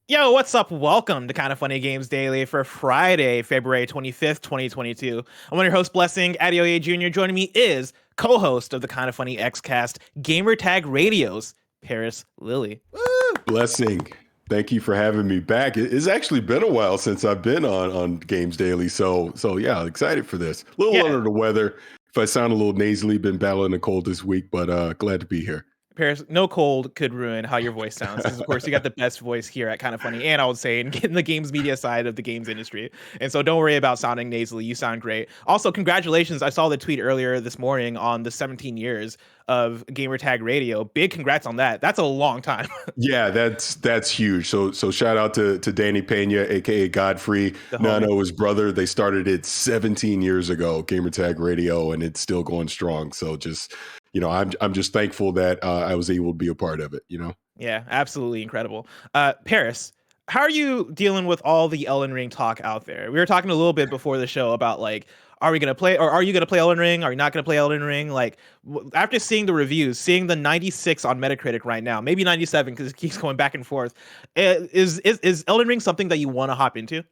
Yo, what's up? Welcome to Kind of Funny Games Daily for Friday, February 25th, 2022. I'm one of your hosts, Blessing Adeoye Jr. Joining me is co-host of the Kind of Funny Xcast, Gamertag Radio's Parris Lilly. Woo! Blessing. Thank you for having me back. It's actually been a while since I've been on Games Daily, so yeah, excited for this. A little under the weather. If I sound a little nasally, been battling a cold this week, but glad to be here. Parris, no cold could ruin how your voice sounds because, of course, you got the best voice here at Kind of Funny, and I would say in the games media side of the games industry. And so don't worry about sounding nasally. You sound great. Also, congratulations. I saw the tweet earlier this morning on the 17 years of Gamertag Radio. Big congrats on that. That's a long time. Yeah, that's huge. So shout out to Danny Pena, aka Godfrey, Nano, his brother. They started it 17 years ago, Gamertag Radio, and it's still going strong. So just, I'm just thankful that I was able to be a part of it, Yeah, absolutely incredible. Parris, how are you dealing with all the Elden Ring talk out there? We were talking a little bit before the show about are we going to play, or are you going to play Elden Ring? Are you not going to play Elden Ring? After seeing the reviews, seeing the 96 on Metacritic right now, maybe 97 because it keeps going back and forth. Is Elden Ring something that you want to hop into?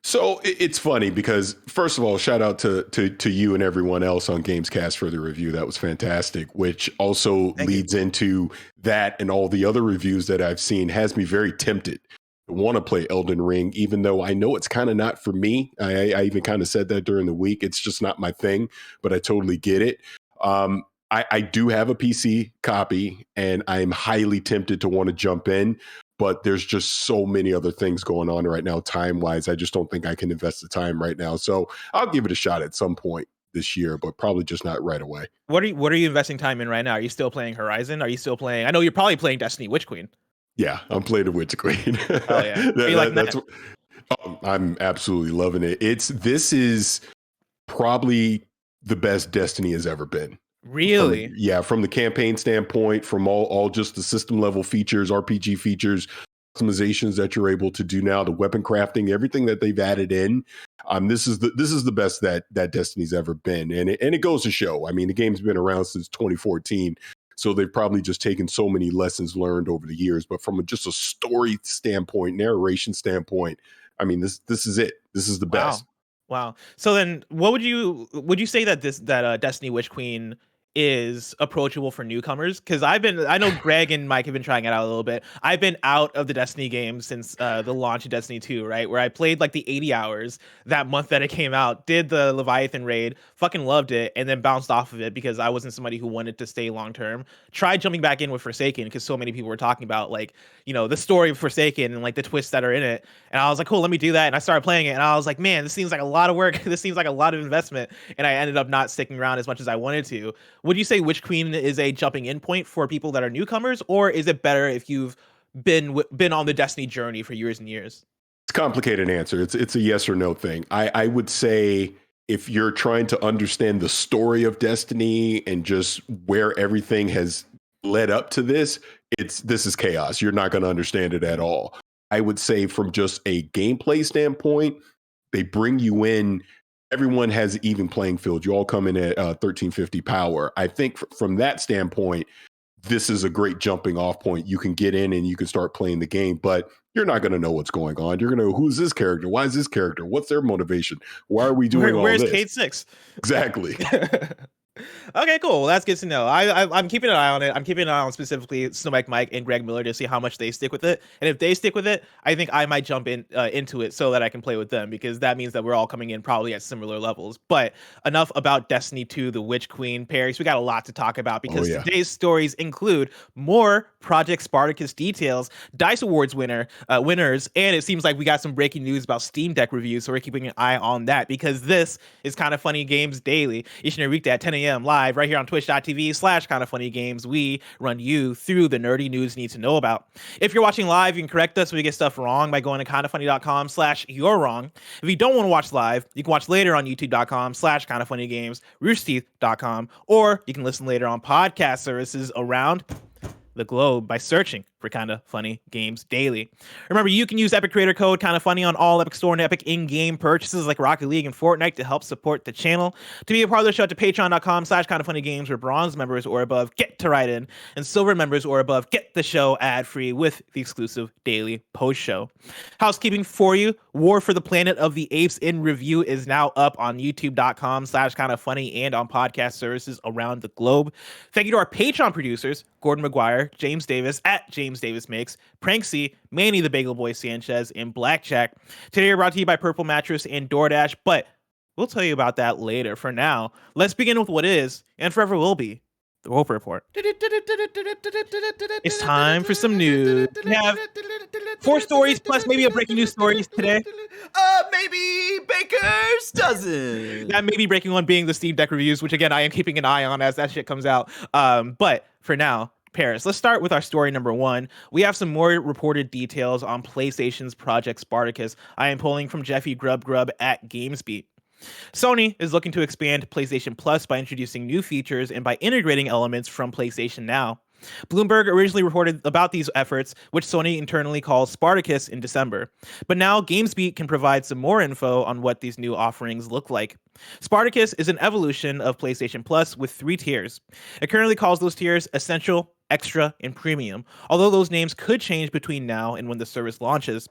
So it's funny because, first of all, shout out to you and everyone else on Xcast for the review. That was fantastic, which also leads into that, and all the other reviews that I've seen has me very tempted to want to play Elden Ring, even though I know it's kind of not for me. I even kind of said that during the week. It's just not my thing, but I totally get it. I do have a PC copy, and I'm highly tempted to want to jump in. But there's just so many other things going on right now, time-wise. I just don't think I can invest the time right now. So I'll give it a shot at some point this year, but probably just not right away. What are you investing time in right now? Are you still playing Horizon? Are you still playing? I know you're probably playing Destiny Witch Queen. Yeah, I'm playing the Witch Queen. Oh yeah, I'm absolutely loving it. This is probably the best Destiny has ever been. Really? From the campaign standpoint, from all just the system level features, RPG features, customizations that you're able to do now, the weapon crafting, everything that they've added in. This is the best that Destiny's ever been, and it goes to show. I mean, the game's been around since 2014, so they've probably just taken so many lessons learned over the years. But from just a story standpoint, narration standpoint, I mean, this is it. This is the best. Wow. So then, what would you say that Destiny Witch Queen is approachable for newcomers? Because I know Greg and Mike have been trying it out a little bit. I've been out of the Destiny games since the launch of Destiny 2, right? Where I played the 80 hours that month that it came out, did the Leviathan raid, fucking loved it, and then bounced off of it because I wasn't somebody who wanted to stay long term. Tried jumping back in with Forsaken because so many people were talking about the story of Forsaken and the twists that are in it. And I was like, cool, let me do that. And I started playing it, and I was like, man, this seems like a lot of work. This seems like a lot of investment. And I ended up not sticking around as much as I wanted to. Would you say Witch Queen is a jumping in point for people that are newcomers, or is it better if you've been on the Destiny journey for years and years? It's a complicated answer. It's a yes or no thing. I would say if you're trying to understand the story of Destiny and just where everything has led up to this is chaos. You're not going to understand it at all. I would say from just a gameplay standpoint, they bring you in. Everyone has an even playing field. You all come in at 1350 power. I think from that standpoint, this is a great jumping off point. You can get in and you can start playing the game, but you're not going to know what's going on. You're going to know, who's this character? Why is this character? What's their motivation? Why are we doing all this? Where's Kate 6? Exactly. Okay, cool. Well, that's good to know. I'm keeping an eye on it. I'm keeping an eye on specifically Snowmike Mike and Greg Miller to see how much they stick with it. And if they stick with it, I think I might jump into it so that I can play with them, because that means that we're all coming in probably at similar levels. But enough about Destiny 2, the Witch Queen. Parris, we got a lot to talk about because today's stories include more Project Spartacus details, DICE Awards winners, and it seems like we got some breaking news about Steam Deck reviews, so we're keeping an eye on that because this is Kind of Funny Games Daily, each and every weekday at 10 a.m. live right here on twitch.tv/kindoffunnygames. We run you through the nerdy news you need to know about. If you're watching live, you can correct us when we get stuff wrong by going to kindoffunny.com/you're wrong. If you don't want to watch live, you can watch later on youtube.com/kindoffunnygames, roosterteeth.com, or you can listen later on podcast services around the globe by searching for KindaFunny Games Daily. Remember, you can use Epic Creator Code KindaFunny on all Epic Store and Epic in-game purchases like Rocket League and Fortnite to help support the channel. To be a part of the show, to patreon.com/KindaFunnyGames, where bronze members or above get to write in, and silver members or above get the show ad-free with the exclusive daily post show. Housekeeping for you, War for the Planet of the Apes in review is now up on youtube.com/KindaFunny and on podcast services around the globe. Thank you to our Patreon producers, Gordon McGuire, James Davis at James Davis Makes, Pranksy, Manny the Bagel Boy Sanchez, and Blackjack. Today we're brought to you by Purple Mattress and DoorDash, but we'll tell you about that later. For now, let's begin with what is, and forever will be, the Wolf Report. It's time for some news. We have 4 stories plus maybe a breaking news stories today. Maybe Baker's dozen. That maybe breaking one being the Steam Deck reviews, which again I am keeping an eye on as that shit comes out. But for now, Parris, let's start with our story number 1. We have some more reported details on PlayStation's Project Spartacus. I am pulling from Jeffy Grubb at GamesBeat. Sony is looking to expand PlayStation Plus by introducing new features and by integrating elements from PlayStation Now. Bloomberg originally reported about these efforts, which Sony internally calls Spartacus, in December. But now GamesBeat can provide some more info on what these new offerings look like. Spartacus is an evolution of PlayStation Plus with 3 tiers. It currently calls those tiers Essential, Extra, and Premium, although those names could change between now and when the service launches.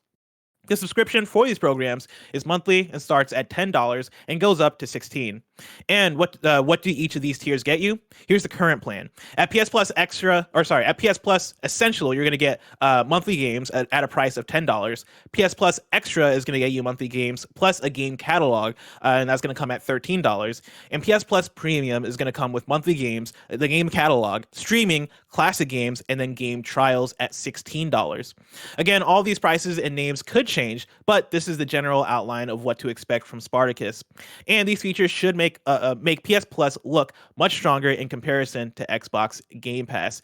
The subscription for these programs is monthly and starts at $10 and goes up to $16. And what do each of these tiers get you? Here's the current plan. At PS Plus Essential, you're going to get monthly games at a price of $10. PS Plus Extra is going to get you monthly games plus a game catalog, and that's going to come at $13. And PS Plus Premium is going to come with monthly games, the game catalog, streaming, classic games, and then game trials at $16. Again, all these prices and names could change, but this is the general outline of what to expect from Spartacus. And these features should make PS Plus look much stronger in comparison to Xbox Game Pass.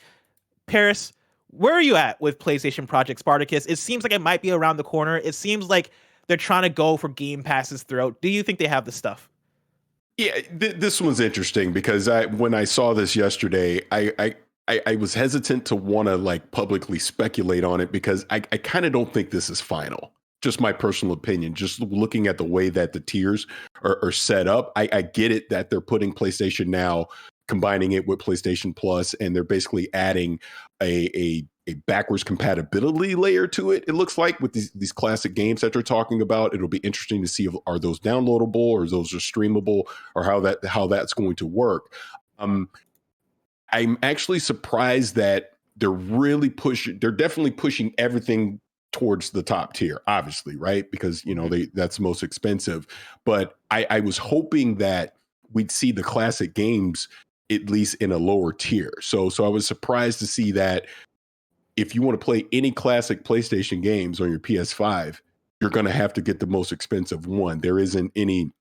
Parris, where are you at with PlayStation Project Spartacus? It seems like it might be around the corner. It seems like they're trying to go for Game Pass's throat. Do you think they have the stuff? Yeah, this one's interesting because when I saw this yesterday, I was hesitant to want to like publicly speculate on it because I kind of don't think this is final. Just my personal opinion, just looking at the way that the tiers are set up. I get it that they're putting PlayStation Now, combining it with PlayStation Plus, and they're basically adding a backwards compatibility layer to it. It looks like with these classic games that they're talking about. It'll be interesting to see if are those downloadable or those are streamable or how that's going to work. I'm actually surprised that they're definitely pushing everything towards the top tier, obviously, right? Because, that's most expensive. But I was hoping that we'd see the classic games at least in a lower tier. So I was surprised to see that if you want to play any classic PlayStation games on your PS5, you're going to have to get the most expensive one. There isn't a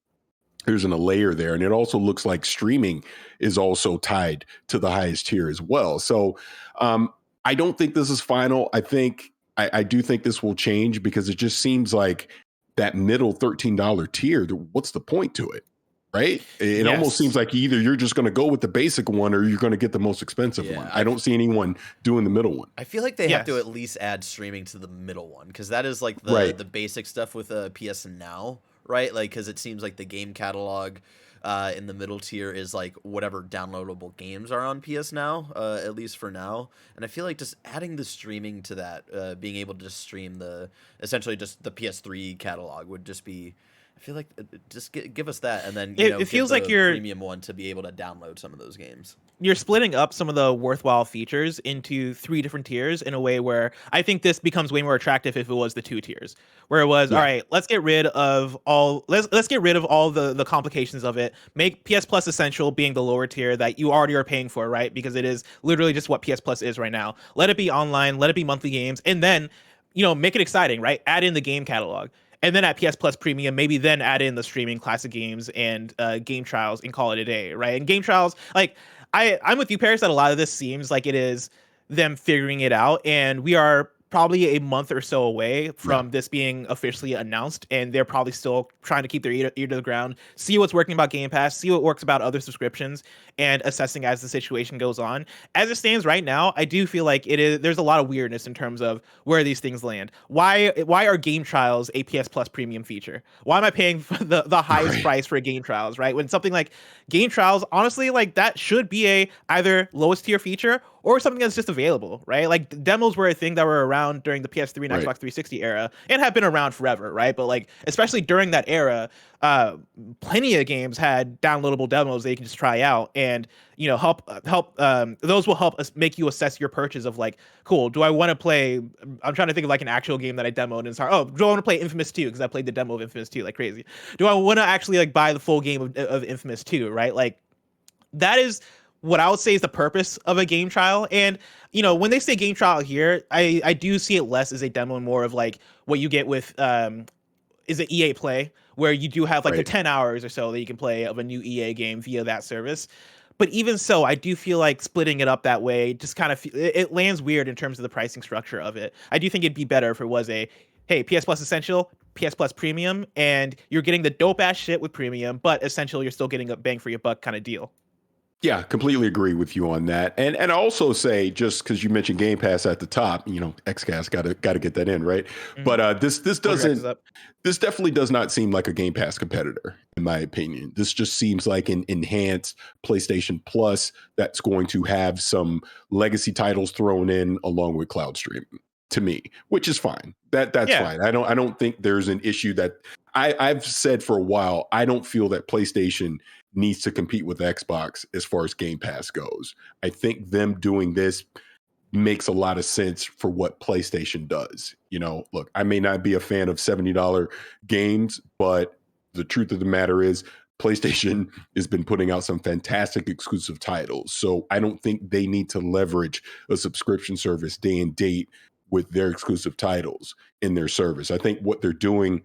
layer there. And it also looks like streaming is also tied to the highest tier as well. So I don't think this is final. I do think this will change because it just seems like that middle $13 tier, what's the point to it? Right? It almost seems like either you're just going to go with the basic one or you're going to get the most expensive one. I don't see anyone doing the middle one. I feel like they have to at least add streaming to the middle one because that is like the basic stuff with PS Now, right? Like, because it seems like the game catalog in the middle tier is like whatever downloadable games are on PS Now, at least for now. And I feel like just adding the streaming to that, being able to just stream essentially just the PS3 catalog would just be, I feel like just give us that, and then it feels like your premium one to be able to download some of those games. You're splitting up some of the worthwhile features into 3 different tiers in a way where I think this becomes way more attractive if it was the 2 tiers, where it was all right. Let's get rid of all the complications of it. Make PS Plus Essential being the lower tier that you already are paying for, right? Because it is literally just what PS Plus is right now. Let it be online. Let it be monthly games, and then make it exciting, right? Add in the game catalog. And then at PS Plus Premium, maybe then add in the streaming classic games and game trials and call it a day, right? And game trials, like I'm with you, Parris, that a lot of this seems like it is them figuring it out. And we are probably a month or so away Yeah. from this being officially announced, and they're probably still trying to keep their ear to the ground, see what's working about Game Pass, see what works about other subscriptions, and assessing as the situation goes on. As it stands right now, I do feel like there's a lot of weirdness in terms of where these things land. Why are game trials a PS Plus premium feature? Why am I paying for the highest price for game trials, right? When something like game trials, honestly, like that should be a either lowest tier feature or something that's just available, right? Like demos were a thing that were around during the PS3 and Xbox 360 era and have been around forever, right? But like especially during that era, plenty of games had downloadable demos that you can just try out, and help those will help us make you assess your purchase of like, cool, do I want to play? I'm trying to think of like an actual game that I demoed and it's hard. Oh, do I want to play Infamous 2 because I played the demo of Infamous 2 like crazy? Do I want to actually like buy the full game of Infamous 2, right? Like that is what I would say is the purpose of a game trial. And when they say game trial here, I do see it less as a demo and more of like what you get with is it EA Play, where you do have like the 10 hours or so that you can play of a new EA game via that service. But even so, I do feel like splitting it up that way just kind of it lands weird in terms of the pricing structure of it. I do think it'd be better if it was a, hey, PS Plus Essential, PS Plus Premium, and you're getting the dope ass shit with Premium, but Essential you're still getting a bang for your buck kind of deal. Yeah, completely agree with you on that. And I also say, just because you mentioned Game Pass at the top, Xcast got to get that in, right? Mm-hmm. But this definitely does not seem like a Game Pass competitor, in my opinion. This just seems like an enhanced PlayStation Plus that's going to have some legacy titles thrown in along with cloud streaming, to me, which is fine. That's fine. I don't think there's an issue that I've said for a while. I don't feel that PlayStation needs to compete with Xbox as far as Game Pass goes. I think them doing this makes a lot of sense for what PlayStation does. Look, I may not be a fan of $70 games, but the truth of the matter is PlayStation has been putting out some fantastic exclusive titles. So I don't think they need to leverage a subscription service day and date with their exclusive titles in their service. I think what they're doing,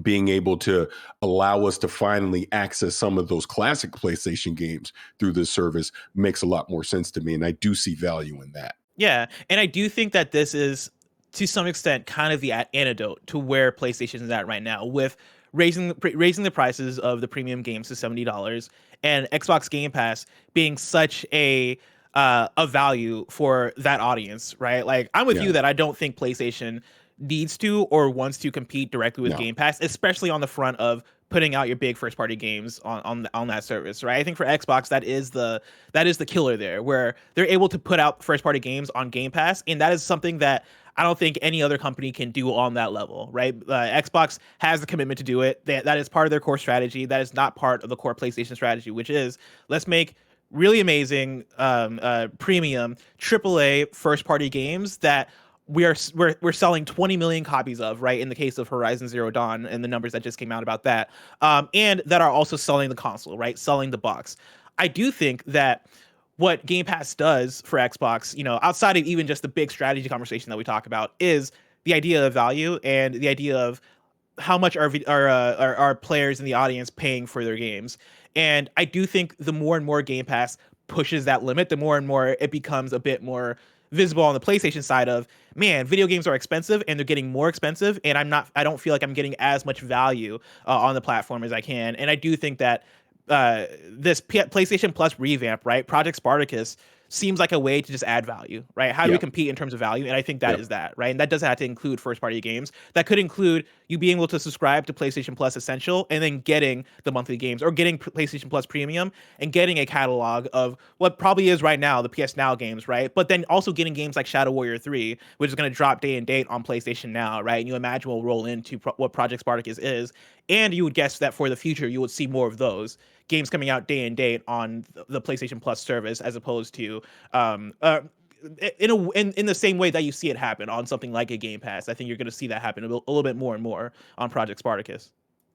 being able to allow us to finally access some of those classic PlayStation games through this service, makes a lot more sense to me. And I do see value in that. Yeah. And I do think that this is, to some extent, kind of the antidote to where PlayStation is at right now, with raising the prices of the premium games to $70 and Xbox Game Pass being such a value for that audience, right? Like I'm with you that I don't think PlayStation needs to or wants to compete directly with Game Pass, especially on the front of putting out your big first party games on that service, right? I think for Xbox that is the killer there, where they're able to put out first party games on Game Pass, and that is something that I don't think any other company can do on that level, right? Xbox has the commitment to do it. That is part of their core strategy. That is not part of the core PlayStation strategy, which is let's make really amazing premium AAA first party games that we're selling 20 million copies of, right? In the case of Horizon Zero Dawn and the numbers that just came out about that, and that are also selling the console, right? Selling the box. I do think that what Game Pass does for Xbox, outside of even just the big strategy conversation that we talk about, is the idea of value and the idea of how much are players in the audience paying for their games. And I do think the more and more Game Pass pushes that limit, the more and more it becomes a bit more visible on the PlayStation side of, man, video games are expensive and they're getting more expensive, and I don't feel like I'm getting as much value on the platform as I can. And I do think that this PlayStation Plus revamp, right, Project Spartacus, seems like a way to just add value, right? How do we compete in terms of value? And I think that is that, right? And that doesn't have to include first-party games. That could include you being able to subscribe to PlayStation Plus Essential and then getting the monthly games, or getting PlayStation Plus Premium and getting a catalog of what probably is right now the PS Now games, right? But then also getting games like Shadow Warrior 3, which is going to drop day and date on PlayStation Now, right? And you imagine will roll into what Project Spartacus is. And you would guess that for the future, you would see more of those games coming out day and date on the PlayStation Plus service, as opposed to in the same way that you see it happen on something like a Game Pass. I think you're going to see that happen a little bit more and more on Project Spartacus.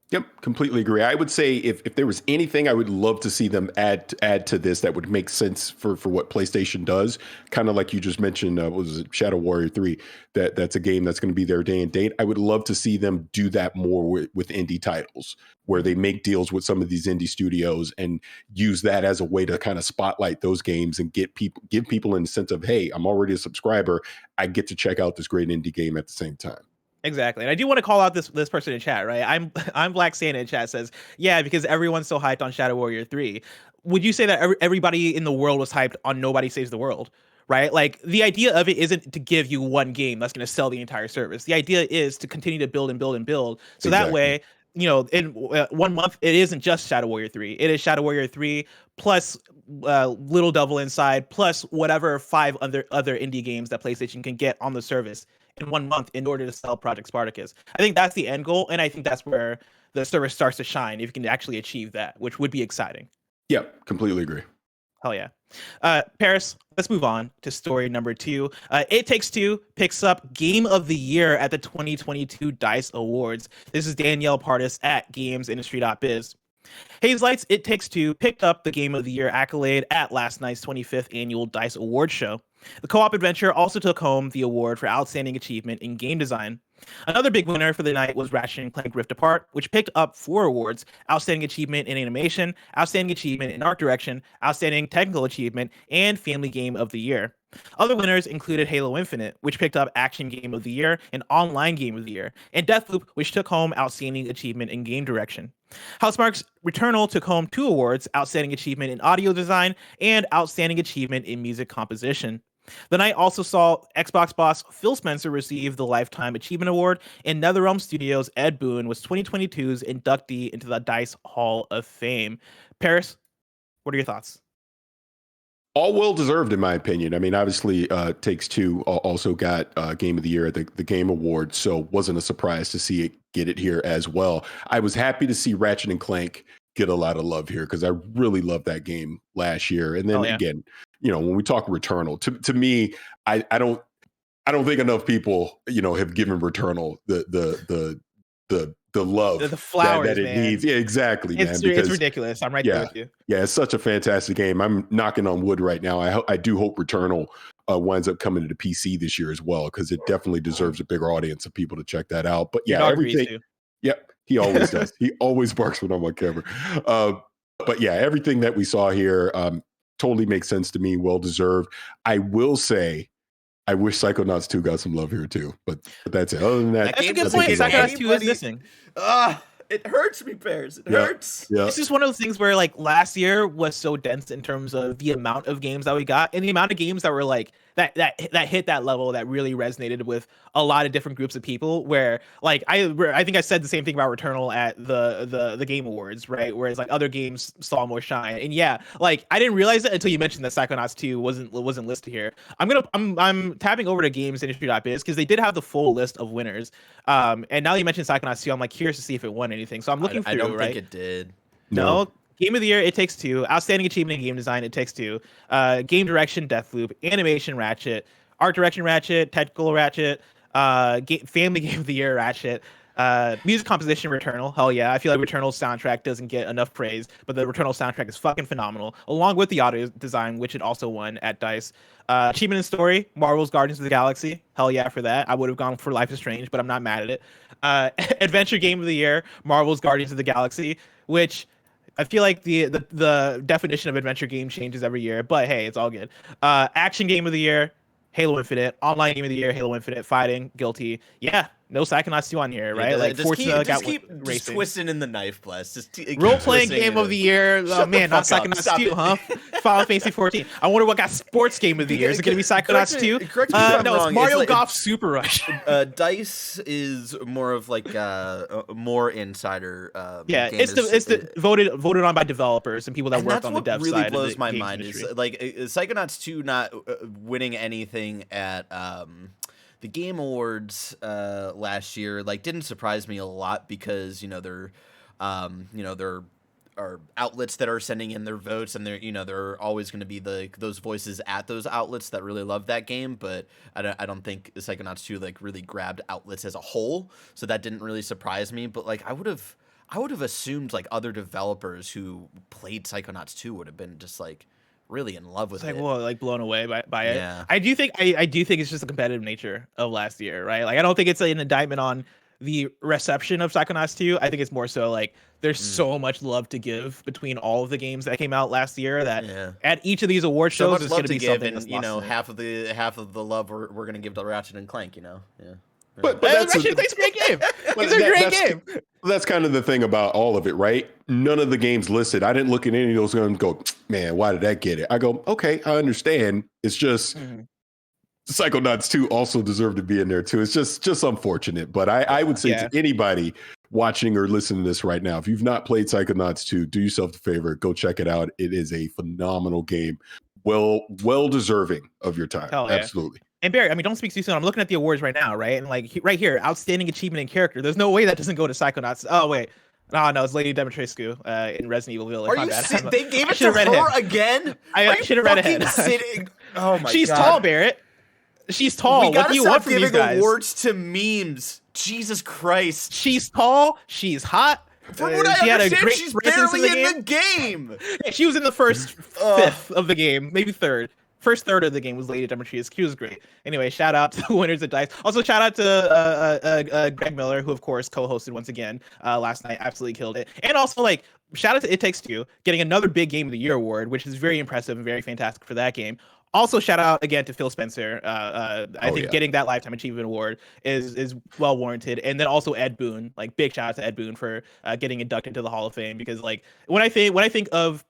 Yep, completely agree. I would say if there was anything I would love to see them add to this that would make sense for what PlayStation does, kind of like you just mentioned, what was it, Shadow Warrior 3, that's a game that's going to be there day and date. I would love to see them do that more with indie titles, where they make deals with some of these indie studios and use that as a way to kind of spotlight those games and give people in the sense of, hey, I'm already a subscriber, I get to check out this great indie game at the same time. Exactly. And I do want to call out this person in chat, right? I'm Black Santa in chat says, yeah, because everyone's so hyped on Shadow Warrior 3. Would you say that everybody in the world was hyped on Nobody Saves the World? Right? Like the idea of it isn't to give you one game that's going to sell the entire service. The idea is to continue to build and build and build. So that way, in 1 month, it isn't just Shadow Warrior 3. It is Shadow Warrior 3 plus Little Devil Inside plus whatever 5 other indie games that PlayStation can get on the service in 1 month in order to sell Project Spartacus. I think that's the end goal, and I think that's where the service starts to shine if you can actually achieve that, which would be exciting. Yeah, completely agree. Hell yeah. Parris, let's move on to story number 2. It Takes Two picks up Game of the Year at the 2022 DICE Awards. This is Danielle Parris at gamesindustry.biz. Hazelight's It Takes Two picked up the Game of the Year accolade at last night's 25th annual DICE Awards show. The co-op adventure also took home the award for Outstanding Achievement in Game Design. Another big winner for the night was Ratchet & Clank Rift Apart, which picked up 4 awards: Outstanding Achievement in Animation, Outstanding Achievement in Art Direction, Outstanding Technical Achievement, and Family Game of the Year. Other winners included Halo Infinite, which picked up Action Game of the Year and Online Game of the Year, and Deathloop, which took home Outstanding Achievement in Game Direction. Housemarque's Returnal took home 2 awards: Outstanding Achievement in Audio Design and Outstanding Achievement in Music Composition. The night also saw Xbox boss Phil Spencer receive the Lifetime Achievement Award, and NetherRealm Studios' Ed Boon was 2022's inductee into the DICE Hall of Fame. Parris, what are your thoughts? All well deserved, in my opinion. I mean, obviously, Takes Two also got Game of the Year at the Game Awards, so wasn't a surprise to see it get it here as well. I was happy to see Ratchet and Clank get a lot of love here because I really loved that game last year. And then again, when we talk Returnal, to me, I don't think enough people have given Returnal the love the flowers that it needs. Yeah, exactly, man. It's ridiculous. I'm right there with you. Yeah, it's such a fantastic game. I'm knocking on wood right now. I do hope Returnal winds up coming to the PC this year as well, because it definitely deserves a bigger audience of people to check that out. But yeah, everything. Yep, he always does. He always barks when I'm on camera. But yeah, everything that we saw here totally makes sense to me. Well deserved. I will say, I wish Psychonauts 2 got some love here too, but that's it. Other than that, that's a good point. Psychonauts 2 is missing. It hurts me, Parris. It hurts. Yeah. It's just one of those things where like last year was so dense in terms of the amount of games that we got and the amount of games that were like that hit that level that really resonated with a lot of different groups of people. Where like I think I said the same thing about Returnal at the Game Awards, right? Whereas like other games saw more shine. And yeah, like I didn't realize it until you mentioned that Psychonauts 2 wasn't listed here. I'm tapping over to gamesindustry.biz because they did have the full list of winners. And now that you mentioned Psychonauts 2, I'm like curious to see if it won anything. So I'm looking through. I don't think it did. No. Game of the Year, It Takes Two. Outstanding Achievement in Game Design, It Takes Two. Game Direction, Deathloop. Animation, Ratchet. Art Direction, Ratchet. Technical, Ratchet. Family Game of the Year, Ratchet. Music Composition, Returnal. Hell yeah. I feel like Returnal's soundtrack doesn't get enough praise, but the Returnal soundtrack is fucking phenomenal, along with the audio design, which it also won at DICE. Achievement in Story, Marvel's Guardians of the Galaxy. Hell yeah for that. I would have gone for Life is Strange, but I'm not mad at it. Adventure Game of the Year, Marvel's Guardians of the Galaxy, which I feel like the definition of adventure game changes every year, but hey, it's all good. Action Game of the Year, Halo Infinite. Online Game of the Year, Halo Infinite. Fighting, Guilty. Yeah, no Psychonauts 2 on here, right? Yeah, like Forza got racing. Just twisting in the knife blast. Just role-playing Game of the Year. Oh man, not Psychonauts 2, huh? Final Fantasy 14. I wonder what got Sports Game of the Year. Is it going to be Psychonauts 2? Correct me if I'm wrong. It's Mario Golf Super Rush. DICE is more of like more insider. Yeah, it's the voted on by developers and people that work on the dev side. What really blows my mind is like Psychonauts 2 not winning anything at the Game Awards last year. Like, didn't surprise me a lot because there are outlets that are sending in their votes, and there are always going to be those voices at those outlets that really love that game. But I don't think Psychonauts 2 like really grabbed outlets as a whole, so that didn't really surprise me. But like I would have I would have assumed like other developers who played Psychonauts 2 would have been just like really in love with It's like, it. well, like blown away by it. Yeah. I do think it's just the competitive nature of last year, right? Like I don't think it's an indictment on the reception of Psychonauts 2. I think it's more so like there's so much love to give between all of the games that came out last year that at each of these award so shows much there's love going to be give, something and that's you know lost in it. half of the love we're gonna give to Ratchet and Clank. You know, yeah. But that's Ratchet and Clank's a great game. It's a great game. That's kind of the thing about all of it, right? None of the games listed. I didn't look at any of those and go, man, why did that get it? I go, okay, I understand. It's just Psychonauts 2 also deserve to be in there too. It's just unfortunate. But I would say to anybody watching or listening to this right now, if you've not played Psychonauts 2, do yourself the favor, go check it out. It is a phenomenal game. Well deserving of your time. Absolutely. And Barry, I mean, don't speak too soon. I'm looking at the awards right now, right? And like right here, outstanding achievement in character. There's no way that doesn't go to Psychonauts. Oh wait, no, it's Lady Dimitrescu in Resident Evil Village. Are you? They gave it to her again? I should have read ahead. Sitting? Oh my She's God. tall, Barrett. She's tall. What do you want from these guys? Giving awards to memes. Jesus Christ. She's tall. She's hot. From what I understand, she's barely in the game. Yeah, she was in the first fifth of the game, maybe third. First third of the game was Lady Dimitrescu. She was great. Anyway, shout out to the winners of DICE. Also, shout out to Greg Miller, who of course co-hosted once again last night. Absolutely killed it. And also, like, shout out to It Takes Two getting another big Game of the Year award, which is very impressive and very fantastic for that game. Also, shout out again to Phil Spencer. I think getting that Lifetime Achievement Award is well warranted. And then also Ed Boon, like big shout out to Ed Boon for getting inducted to the Hall of Fame. Because like when I think of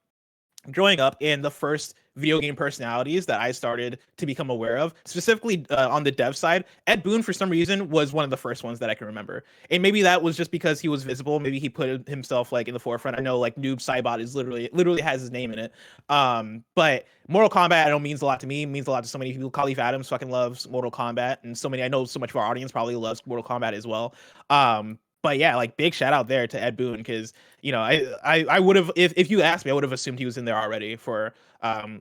growing up and the first video game personalities that I started to become aware of, specifically on the dev side, Ed Boon for some reason was one of the first ones that I can remember. And maybe that was just because he was visible. Maybe he put himself like in the forefront. I know like Noob Saibot is literally has his name in it. But Mortal Kombat, I know, means a lot to me, means a lot to so many people. Khalif Adams fucking loves Mortal Kombat, and I know so much of our audience probably loves Mortal Kombat as well. But yeah, like big shout out there to Ed Boon, because you know I would have, if you asked me, I would have assumed he was in there already for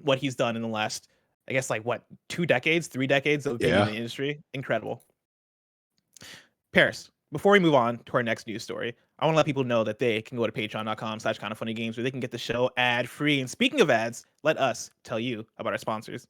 what he's done in the last, I guess, like what, 3 decades of being in the industry. Incredible. Parris, before we move on to our next news story, I want to let people know that they can go to patreon.com/kindafunnygames where they can get the show ad free. And speaking of ads, let us tell you about our sponsors.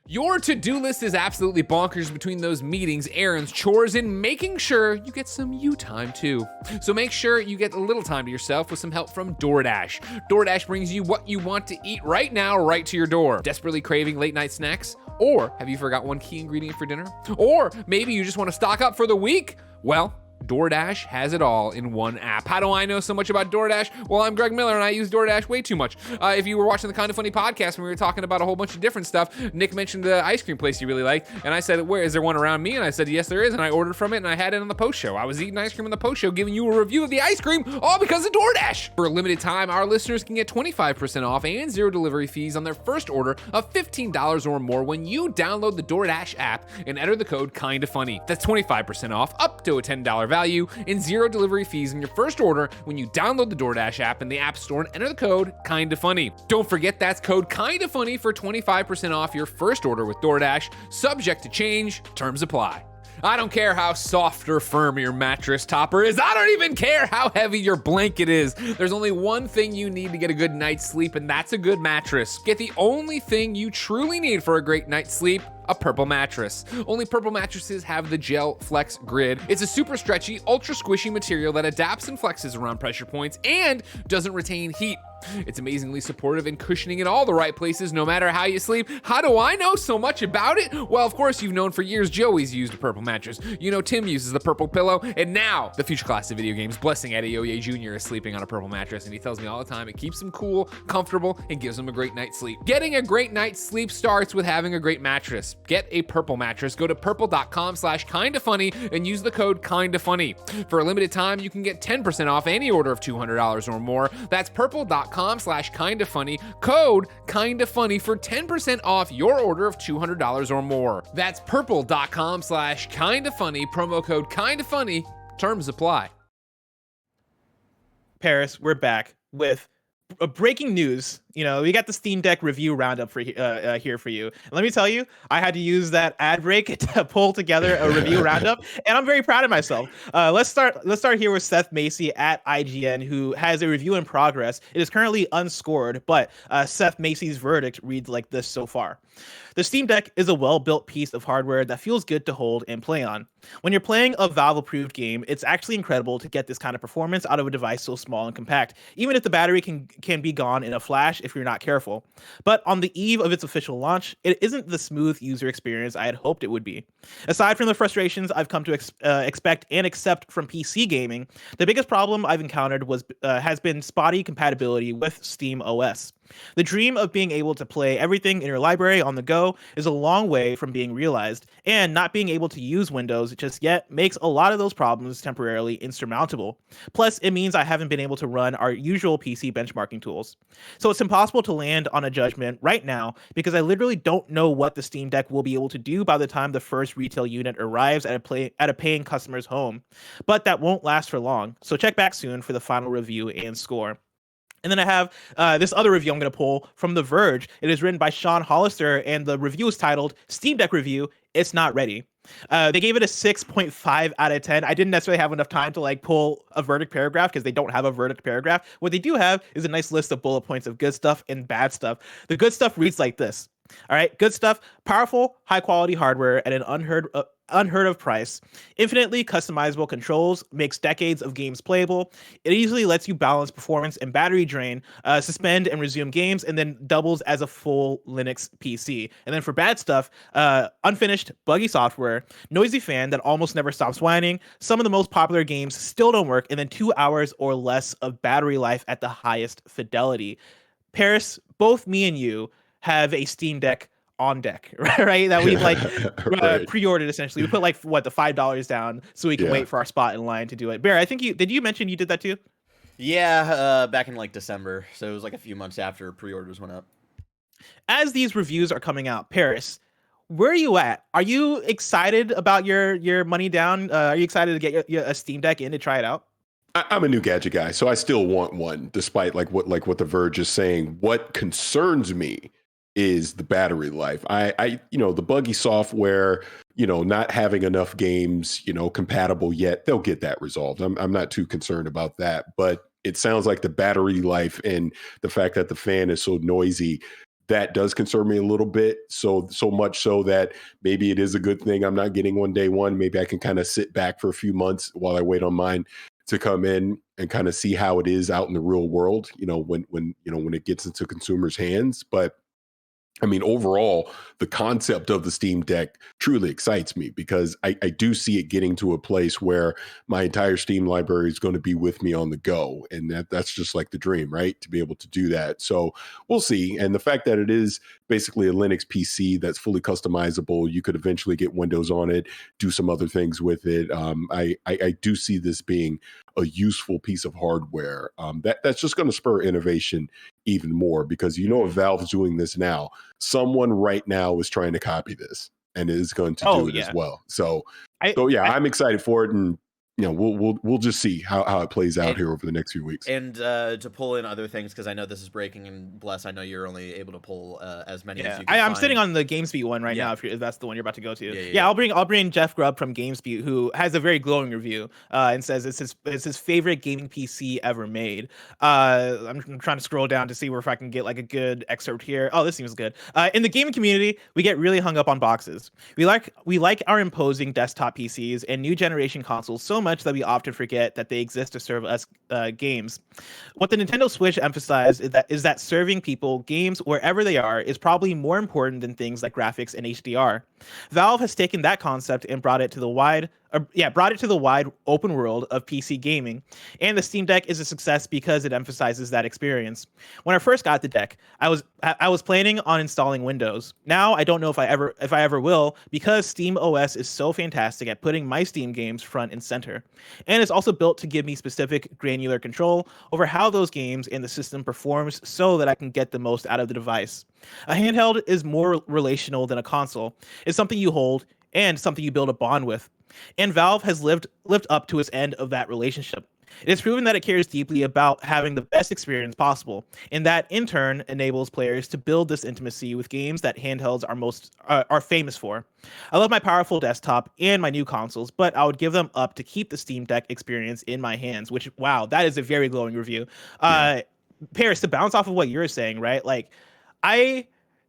Your to-do list is absolutely bonkers between those meetings, errands, chores, and making sure you get some you time too. So make sure you get a little time to yourself with some help from DoorDash. DoorDash brings you what you want to eat right now, right to your door. Desperately craving late night snacks? Or have you forgot one key ingredient for dinner? Or maybe you just want to stock up for the week? Well, DoorDash has it all in one app. How do I know so much about DoorDash? Well, I'm Greg Miller and I use DoorDash way too much. If you were watching the Kinda Funny podcast when we were talking about a whole bunch of different stuff, Nick mentioned the ice cream place he really liked, and I said, where is there one around me? And I said, yes, there is, and I ordered from it, and I had it on the post show. I was eating ice cream on the post show, giving you a review of the ice cream, all because of DoorDash. For a limited time, our listeners can get 25% off and 0 delivery fees on their first order of $15 or more when you download the DoorDash app and enter the code KindaFunny. That's 25% off, up to a $10 value, and 0 delivery fees in your first order when you download the DoorDash app in the App Store and enter the code KindaFunny. Don't forget that's code KindaFunny for 25% off your first order with DoorDash. Subject to change. Terms apply. I don't care how soft or firm your mattress topper is. I don't even care how heavy your blanket is. There's only one thing you need to get a good night's sleep, and that's a good mattress. Get the only thing you truly need for a great night's sleep: a Purple mattress. Only Purple mattresses have the Gel Flex Grid. It's a super stretchy, ultra squishy material that adapts and flexes around pressure points and doesn't retain heat. It's amazingly supportive and cushioning in all the right places, no matter how you sleep. How do I know so much about it? Well, of course, you've known for years Joey's used a Purple mattress. You know Tim uses the Purple pillow, and now the future class of video games, Blessing Adeoye Jr. is sleeping on a Purple mattress, and he tells me all the time it keeps him cool, comfortable, and gives him a great night's sleep. Getting a great night's sleep starts with having a great mattress. Get a Purple mattress. Go to purple.com/kindafunny and use the code KindaFunny. For a limited time, you can get 10% off any order of $200 or more. That's purple.com/kindafunny, code KindaFunny for 10% off your order of $200 or more. That's purple.com/kindafunny, promo code KindaFunny. Terms apply. Parris, we're back with a breaking news we got the Steam Deck review roundup for here for you. And let me tell you, I had to use that ad break to pull together a review roundup, and I'm very proud of myself. Let's start here with Seth Macy at IGN, who has a review in progress. It is currently unscored, but Seth Macy's verdict reads like this so far. The Steam Deck is a well-built piece of hardware that feels good to hold and play on. When you're playing a Valve-approved game, it's actually incredible to get this kind of performance out of a device so small and compact, even if the battery can be gone in a flash if you're not careful. But on the eve of its official launch, it isn't the smooth user experience I had hoped it would be. Aside from the frustrations I've come to expect and accept from PC gaming, the biggest problem I've encountered has been spotty compatibility with Steam OS. The dream of being able to play everything in your library on the go is a long way from being realized, and not being able to use Windows just yet makes a lot of those problems temporarily insurmountable. Plus, it means I haven't been able to run our usual PC benchmarking tools. So it's impossible to land on a judgment right now because I literally don't know what the Steam Deck will be able to do by the time the first retail unit arrives at a paying customer's home. But that won't last for long, so check back soon for the final review and score. And then I have this other review I'm going to pull from The Verge. It is written by Sean Hollister, and the review is titled Steam Deck Review, It's Not Ready. They gave it a 6.5 out of 10. I didn't necessarily have enough time to pull a verdict paragraph because they don't have a verdict paragraph. What they do have is a nice list of bullet points of good stuff and bad stuff. The good stuff reads like this. All right, good stuff. Powerful, high quality hardware at an unheard of price. Infinitely customizable controls makes decades of games playable. It easily lets you balance performance and battery drain, suspend and resume games, and then doubles as a full Linux PC. And then for bad stuff, unfinished, buggy software, noisy fan that almost never stops whining. Some of the most popular games still don't work, and then 2 hours or less of battery life at the highest fidelity. Parris, both me and you have a Steam Deck on deck, right? That we've Right. pre-ordered essentially. We put the $5 down so we can wait for our spot in line to do it. Bear, I think did you mention you did that too? Yeah, back in December, so it was a few months after pre-orders went up. As these reviews are coming out, Parris, where are you at? Are you excited about your money down? Are you excited to get a Steam Deck in to try it out? I'm a new gadget guy, so I still want one, despite what The Verge is saying. What concerns me is the battery life. The buggy software, not having enough games, compatible yet. They'll get that resolved. I'm not too concerned about that, but it sounds like the battery life and the fact that the fan is so noisy, that does concern me a little bit. So much so that maybe it is a good thing I'm not getting one day one. Maybe I can kind of sit back for a few months while I wait on mine to come in and kind of see how it is out in the real world, when it gets into consumers' hands. But I mean, overall, the concept of the Steam Deck truly excites me because I do see it getting to a place where my entire Steam library is going to be with me on the go. And that's just like the dream, right? To be able to do that. So we'll see. And the fact that it is basically a Linux PC that's fully customizable, you could eventually get Windows on it, do some other things with it. I do see this being a useful piece of hardware that's just going to spur innovation even more, because if Valve's doing this now, someone right now is trying to copy this and is going to do it as well. So I'm excited for it, and we'll just see how it plays out here over the next few weeks. And to pull in other things, because I know this is breaking, and Bless, I know you're only able to pull as many as you can. I'm sitting on the GameSpeed one right now. If that's the one you're about to go to, I'll bring Jeff Grubb from GameSpeed, who has a very glowing review and says it's his favorite gaming PC ever made. I'm trying to scroll down to see if I can get a good excerpt here. Oh, this seems good. In the gaming community, we get really hung up on boxes. We like our imposing desktop PCs and new generation consoles so much that we often forget that they exist to serve us games. What the Nintendo Switch emphasized is that serving people games wherever they are is probably more important than things like graphics and HDR. Valve has taken that concept and brought it to the wide open world of PC gaming, and the Steam Deck is a success because it emphasizes that experience. When I first got the deck, I was planning on installing Windows. Now I don't know if I ever will, because Steam OS is so fantastic at putting my Steam games front and center, and it's also built to give me specific granular control over how those games and the system performs so that I can get the most out of the device. A handheld is more relational than a console. It's something you hold and something you build a bond with. And Valve has lived up to its end of that relationship. It has proven that it cares deeply about having the best experience possible, and that in turn enables players to build this intimacy with games that handhelds are famous for. I love my powerful desktop and my new consoles, but I would give them up to keep the Steam Deck experience in my hands. Which, wow, that is a very glowing review. Parris, to bounce off of what you're saying, right? Like,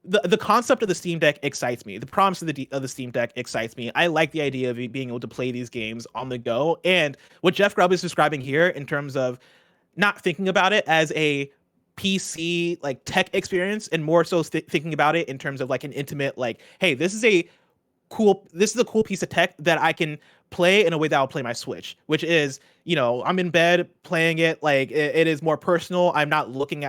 the concept of the Steam Deck excites me. The promise of the Steam Deck excites me. I like the idea of being able to play these games on the go. And what Jeff Grubb is describing here in terms of not thinking about it as a PC like tech experience, and more so thinking about it in terms of like an intimate, like, hey, this is a cool piece of tech that I can play in a way that I'll play my Switch, which is, I'm in bed playing it. Like, it is more personal. I'm not looking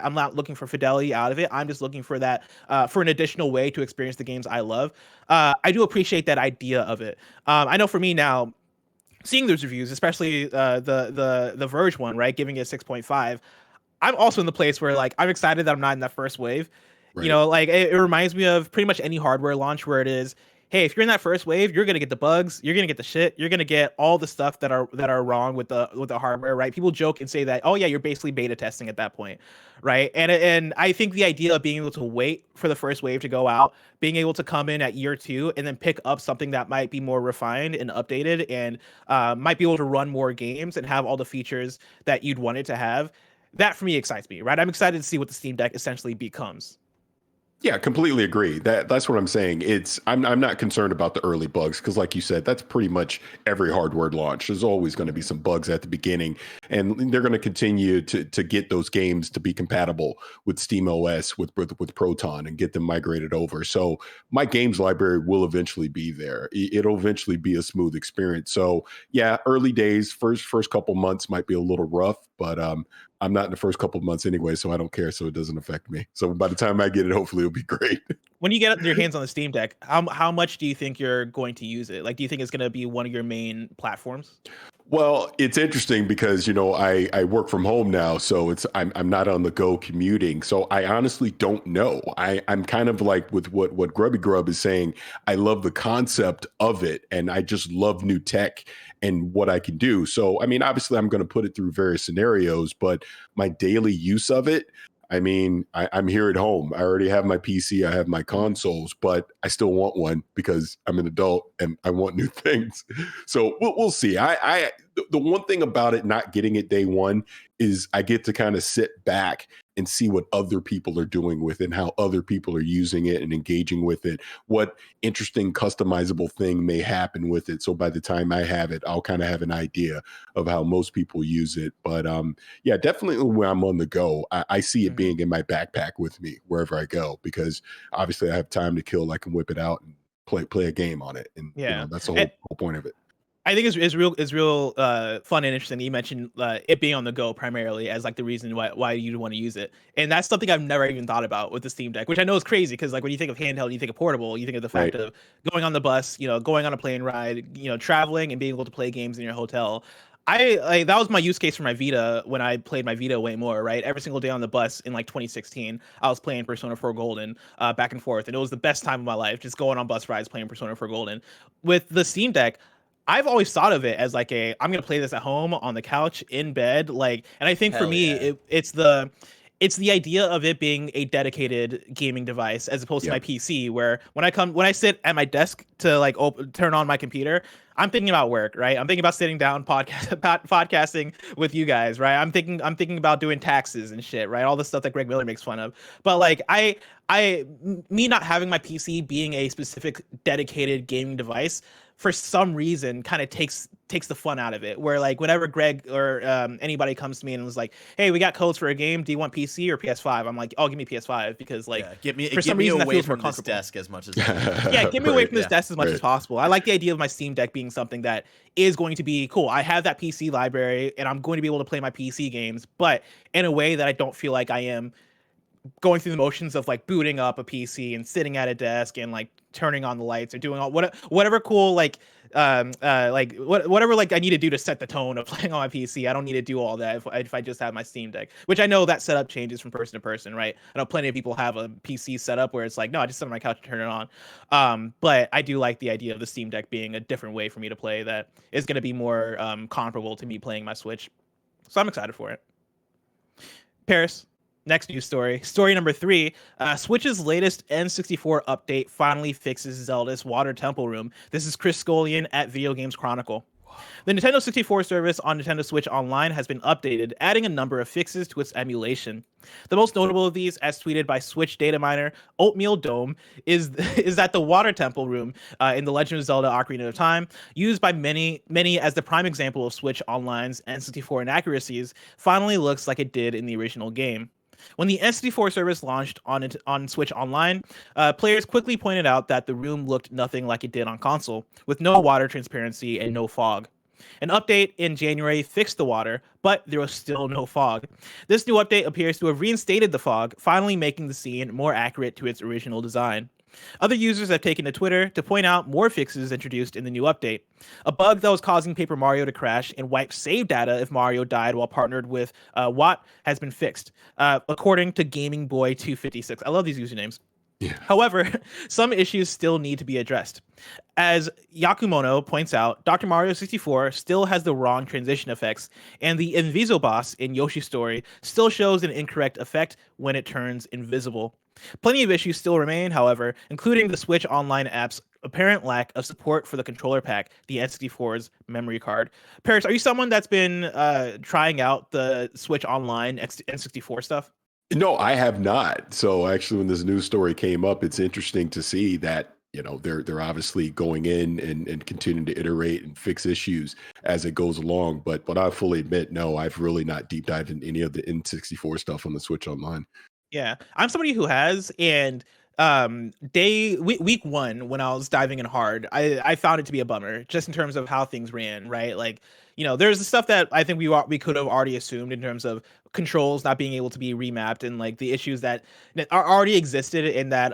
for fidelity out of it. I'm just looking for that, for an additional way to experience the games I love. I do appreciate that idea of it. I know for me now, seeing those reviews, especially the Verge one, right, giving it 6.5, I'm also in the place where, like, I'm excited that I'm not in that first wave. Right. Like, it reminds me of pretty much any hardware launch where it is, hey, if you're in that first wave, you're gonna get the bugs, you're gonna get the shit, you're gonna get all the stuff that are wrong with the hardware, right? People joke and say that, oh yeah, you're basically beta testing at that point, right? And I think the idea of being able to wait for the first wave to go out, being able to come in at year 2 and then pick up something that might be more refined and updated and might be able to run more games and have all the features that you'd want it to have, that for me excites me, right? I'm excited to see what the Steam Deck essentially becomes. Yeah, completely agree. That's what I'm saying. I'm not concerned about the early bugs because, like you said, that's pretty much every hardware launch. There's always going to be some bugs at the beginning, and they're going to continue to get those games to be compatible with SteamOS, with Proton, and get them migrated over. So my games library will eventually be there. It'll eventually be a smooth experience. So yeah, early days, first couple months might be a little rough, but I'm not in the first couple of months anyway, so I don't care. So it doesn't affect me. So by the time I get it, hopefully it'll be great. When you get your hands on the Steam Deck, how much do you think you're going to use it? Like, do you think it's going to be one of your main platforms? Well, it's interesting because, I work from home now, so I'm not on the go commuting. So I honestly don't know. I'm kind of like with what Grubby Grub is saying. I love the concept of it, and I just love new tech and what I can do. So, I mean, obviously I'm going to put it through various scenarios, but my daily use of it, I mean, I'm here at home. I already have my PC, I have my consoles, but I still want one because I'm an adult and I want new things. So we'll see. The one thing about it not getting it day one is I get to kind of sit back and see what other people are doing with it and how other people are using it and engaging with it, what interesting customizable thing may happen with it. So by the time I have it, I'll kind of have an idea of how most people use it. But yeah, definitely when I'm on the go, I see it being in my backpack with me wherever I go, because obviously I have time to kill. I can whip it out and play a game on it. And that's the whole point of it. I think it's real fun and interesting. You mentioned it being on the go primarily as like the reason why you want to use it, and that's something I've never even thought about with the Steam Deck, which I know is crazy because like when you think of handheld, you think of portable, you think of the fact of going on the bus, going on a plane ride, traveling and being able to play games in your hotel. That was my use case for my Vita when I played my Vita way more, right? Every single day on the bus in like 2016, I was playing Persona 4 Golden back and forth, and it was the best time of my life, just going on bus rides playing Persona 4 Golden. With the Steam Deck, I've always thought of it as like I'm gonna play this at home on the couch in bed, like, and I think for me it's the idea of it being a dedicated gaming device as opposed to my PC, where when I sit at my desk to like turn on my computer, I'm thinking about work, right? I'm thinking about sitting down podcasting with you guys, right? I'm thinking about doing taxes and shit, right? All the stuff that Greg Miller makes fun of. But like me not having my PC being a specific dedicated gaming device for some reason kind of takes the fun out of it, where like whenever Greg or anybody comes to me and was like, hey, we got codes for a game, do you want PC or PS5? I'm like, oh, give me PS5, because like get me away from this desk as much as get me away from this desk as much as possible. I like the idea of my Steam Deck being something that is going to be cool. I have that PC library and I'm going to be able to play my PC games, but in a way that I don't feel like I am going through the motions of like booting up a PC and sitting at a desk and like turning on the lights or doing whatever cool whatever like I need to do to set the tone of playing on my PC. I don't need to do all that if I just have my Steam Deck, which I know that setup changes from person to person, right? I know plenty of people have a PC setup where it's like, no, I just sit on my couch and turn it on. But I do like the idea of the Steam Deck being a different way for me to play that is going to be more comparable to me playing my Switch. So I'm excited for it. Parris, next news story. Story number 3. Switch's latest N64 update finally fixes Zelda's Water Temple Room. This is Chris Scullion at Video Games Chronicle. The Nintendo 64 service on Nintendo Switch Online has been updated, adding a number of fixes to its emulation. The most notable of these, as tweeted by Switch data miner Oatmeal Dome, is that the Water Temple Room in The Legend of Zelda Ocarina of Time, used by many as the prime example of Switch Online's N64 inaccuracies, finally looks like it did in the original game. When the N64 service launched on Switch Online, players quickly pointed out that the room looked nothing like it did on console, with no water transparency and no fog. An update in January fixed the water, but there was still no fog. This new update appears to have reinstated the fog, finally making the scene more accurate to its original design. Other users have taken to Twitter to point out more fixes introduced in the new update. A bug that was causing Paper Mario to crash and wipe save data if Mario died while partnered with Watt has been fixed, according to Gaming Boy 256. I love these usernames. Yeah. However, some issues still need to be addressed. As Yakumono points out, Dr. Mario 64 still has the wrong transition effects, and the Inviso boss in Yoshi's Story still shows an incorrect effect when it turns invisible. Plenty of issues still remain, however, including the Switch Online app's apparent lack of support for the controller pack, the N64's memory card. Parris, are you someone that's been trying out the Switch Online N64 stuff? No, I have not. So actually, when this news story came up, it's interesting to see that, you know, they're obviously going in and continuing to iterate and fix issues as it goes along. But I fully admit, no, I've really not deep dived in any of the N64 stuff on the Switch Online. Yeah, I'm somebody who has, and week 1 when I was diving in hard, I found it to be a bummer just in terms of how things ran, right? Like, you know, there's the stuff that I think we could have already assumed in terms of controls not being able to be remapped and like the issues that are already existed in that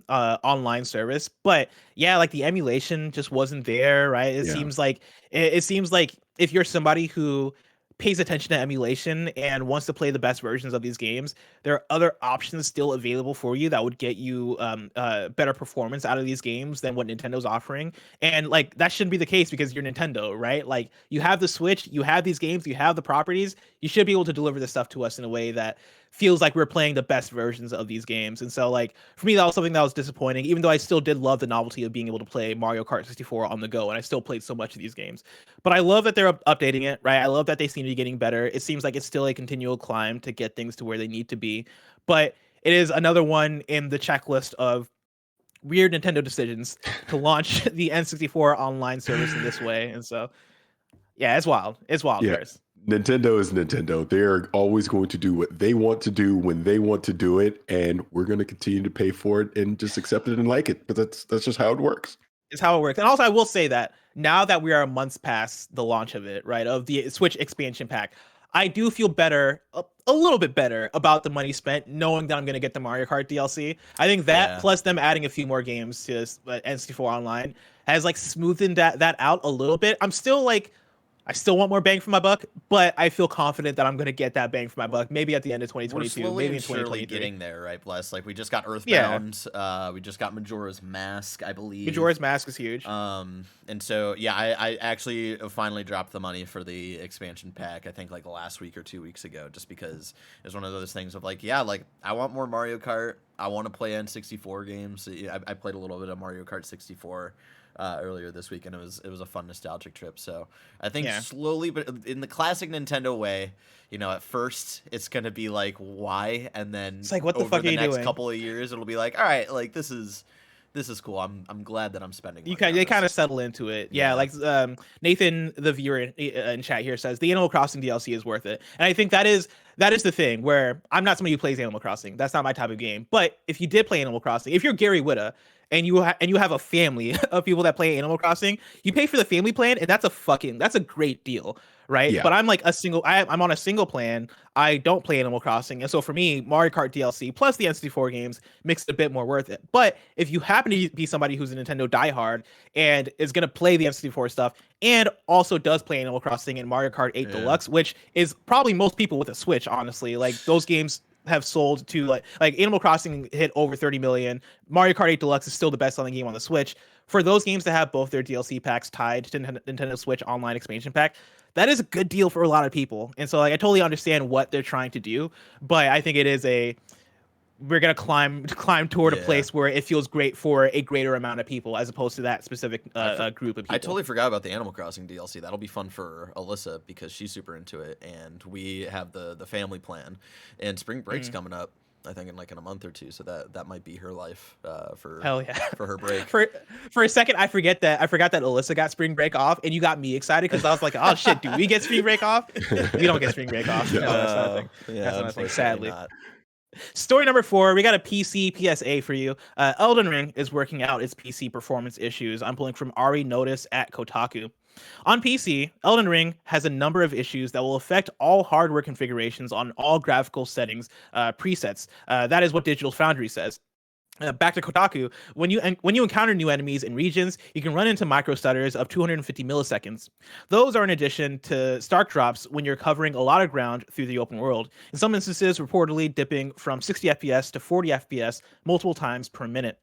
online service. But yeah, like the emulation just wasn't there, right? It seems like if you're somebody who pays attention to emulation and wants to play the best versions of these games, there are other options still available for you that would get you better performance out of these games than what Nintendo's offering. And like that shouldn't be the case because you're Nintendo, right? Like you have the Switch, you have these games, you have the properties, you should be able to deliver this stuff to us in a way that feels like we're playing the best versions of these games. And so like for me, that was something that was disappointing, even though I still did love the novelty of being able to play Mario Kart 64 on the go, and I still played so much of these games. But I love that they're updating it, right? I love that they seem to be getting better. It seems like it's still a continual climb to get things to where they need to be, but it is another one in the checklist of weird Nintendo decisions to launch the N64 online service in this way. And so yeah, it's wild. Yeah. Chris. Nintendo is Nintendo. They're always going to do what they want to do when they want to do it, and we're going to continue to pay for it and just accept it and like it. But that's just how it works. It's how it works. And also, I will say that now that we are months past the launch of it, right, of the Switch expansion pack, I do feel better, a little bit better about the money spent, knowing that I'm going to get the Mario Kart DLC. I think that plus them adding a few more games to N64 Online has like smoothened that out a little bit. I still want more bang for my buck, but I feel confident that I'm going to get that bang for my buck. Maybe at the end of 2022, maybe in 2023. Getting there, right? Bless. Like we just got Earthbound. Yeah. We just got Majora's Mask, I believe. Majora's Mask is huge. And so yeah, I actually finally dropped the money for the expansion pack. I think like last week or 2 weeks ago, just because it's one of those things of like, yeah, like I want more Mario Kart. I want to play N64 games. I played a little bit of Mario Kart 64. Earlier this week, and it was a fun nostalgic trip. So I think slowly, but in the classic Nintendo way, you know, at first it's gonna be like why, and then it's like what the fuck are you doing? Next couple of years, it'll be like, all right, like this is cool. I'm glad that I'm spending. They kind of settle into it. Yeah, like Nathan, the viewer in chat here says the Animal Crossing DLC is worth it, and I think that is the thing where I'm not somebody who plays Animal Crossing. That's not my type of game. But if you did play Animal Crossing, if you're Gary Whitta and you have a family of people that play Animal Crossing, you pay for the family plan, and that's a great deal, right? Yeah. But I'm like I'm on a single plan. I don't play Animal Crossing, and so for me, Mario Kart DLC plus the N64 games makes it a bit more worth it. But if you happen to be somebody who's a Nintendo diehard and is gonna play the N64 stuff and also does play Animal Crossing and Mario Kart 8 Deluxe, which is probably most people with a Switch, honestly, like those games have sold to like Animal Crossing hit over 30 million. Mario Kart 8 Deluxe is still the best selling game on the Switch. For those games to have both their DLC packs tied to Nintendo Switch Online expansion pack, that is a good deal for a lot of people. And so like I totally understand what they're trying to do, but I think it is we're gonna climb toward a place where it feels great for a greater amount of people as opposed to that specific group of people. I totally forgot about the Animal Crossing DLC. That'll be fun for Alyssa because she's super into it, and we have the family plan. And spring break's coming up, I think in a month or two, so that might be her life for hell yeah for her break. For a second, I forgot that Alyssa got spring break off, and you got me excited because I was like, oh shit, do we get spring break off? We don't get spring break off. No, that's not a thing. That's not a thing, sadly. Not. Story number 4, we got a PC PSA for you. Elden Ring is working out its PC performance issues. I'm pulling from Ari Notice at Kotaku. On PC, Elden Ring has a number of issues that will affect all hardware configurations on all graphical settings presets. That is what Digital Foundry says. Back to Kotaku, when you encounter new enemies in regions, you can run into micro stutters of 250 milliseconds. Those are in addition to Stark drops when you're covering a lot of ground through the open world. In some instances, reportedly dipping from 60 FPS to 40 FPS multiple times per minute.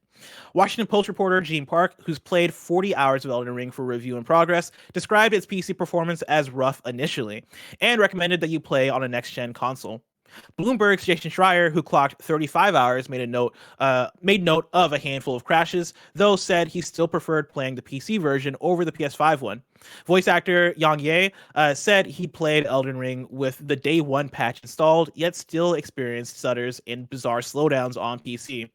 Washington Post reporter Gene Park, who's played 40 hours of Elden Ring for review in progress, described its PC performance as rough initially, and recommended that you play on a next-gen console. Bloomberg's Jason Schreier, who clocked 35 hours, made note of a handful of crashes, though said he still preferred playing the PC version over the PS5 one. Voice actor Yang Ye said he played Elden Ring with the day one patch installed, yet still experienced stutters and bizarre slowdowns on PC.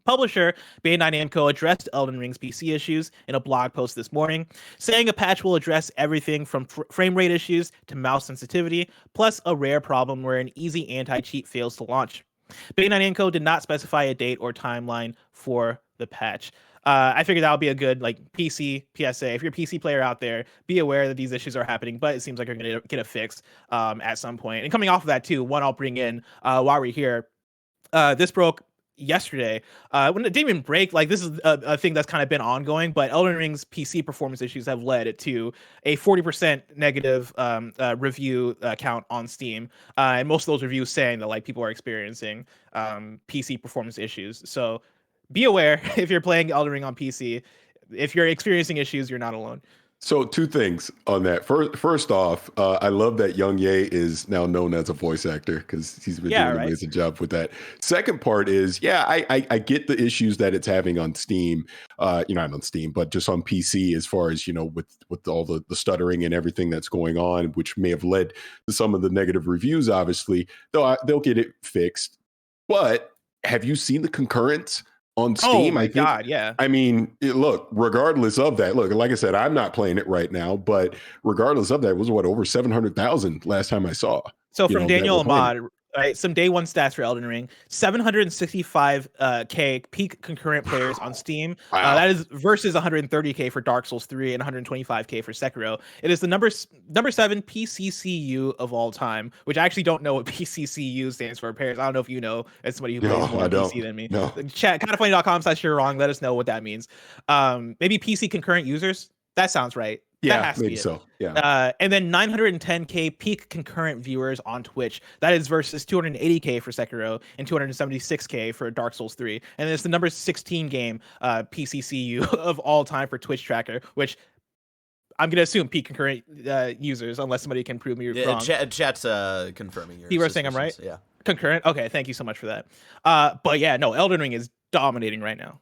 Publisher Bandai Namco addressed Elden Ring's PC issues in a blog post this morning, saying a patch will address everything from frame rate issues to mouse sensitivity, plus a rare problem where an easy anti-cheat fails to launch. Bandai Namco did not specify a date or timeline for the patch. I figured that would be a good PC PSA. If you're a PC player out there, be aware that these issues are happening, but it seems like you're going to get a fix at some point. And coming off of that too, one I'll bring in while we're here. This broke yesterday when it didn't even break. This is a thing that's kind of been ongoing, but Elden Ring's PC performance issues have led to a 40% negative review count on Steam, and most of those reviews saying that people are experiencing PC performance issues. So be aware if you're playing Elden Ring on PC, if you're experiencing issues, you're not alone. So 2 things on that. First off, I love that Young Ye is now known as a voice actor because he's been doing an amazing job with that. Second part is, I get the issues that it's having on Steam, not on Steam, but just on PC as far as, with all the stuttering and everything that's going on, which may have led to some of the negative reviews, obviously, though they'll get it fixed. But have you seen the concurrence on Steam? Oh my God, yeah. I mean, look, regardless of that, like I said, I'm not playing it right now, but regardless of that, it was over 700,000 last time I saw. So from Daniel Ahmad, right, some day one stats for Elden Ring: 765K peak concurrent players on Steam. Wow. That is versus 130K for Dark Souls 3 and 125K for Sekiro. It is the number 7 PCCU of all time, which I actually don't know what PCCU stands for. Parris, I don't know if you know, as somebody who plays more PC than me. No. Chat, KindaFunny.com/you're wrong. Let us know what that means. Maybe PC concurrent users. That sounds right. Yeah, that has maybe to be so. Yeah. And then 910K peak concurrent viewers on Twitch. That is versus 280K for Sekiro and 276K for Dark Souls 3. And it's the number 16 game PCCU of all time for Twitch Tracker, which I'm going to assume peak concurrent users, unless somebody can prove me wrong. Chat's confirming your People are saying I'm right? Yeah. Concurrent? Okay, thank you so much for that. But yeah, no, Elden Ring is dominating right now.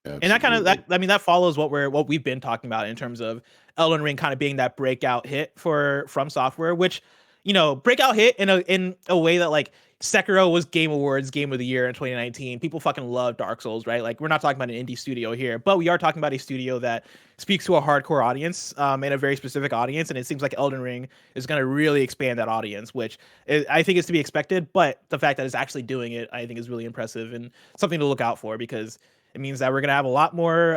Absolutely. And that follows what we've been talking about in terms of Elden Ring kind of being that breakout hit from Software, which, breakout hit in a way that Sekiro was Game Awards Game of the Year in 2019. People fucking love Dark Souls, right? We're not talking about an indie studio here, but we are talking about a studio that speaks to a hardcore audience and a very specific audience. And it seems like Elden Ring is going to really expand that audience, which I think is to be expected. But the fact that it's actually doing it, I think, is really impressive and something to look out for, because it means that we're gonna have a lot more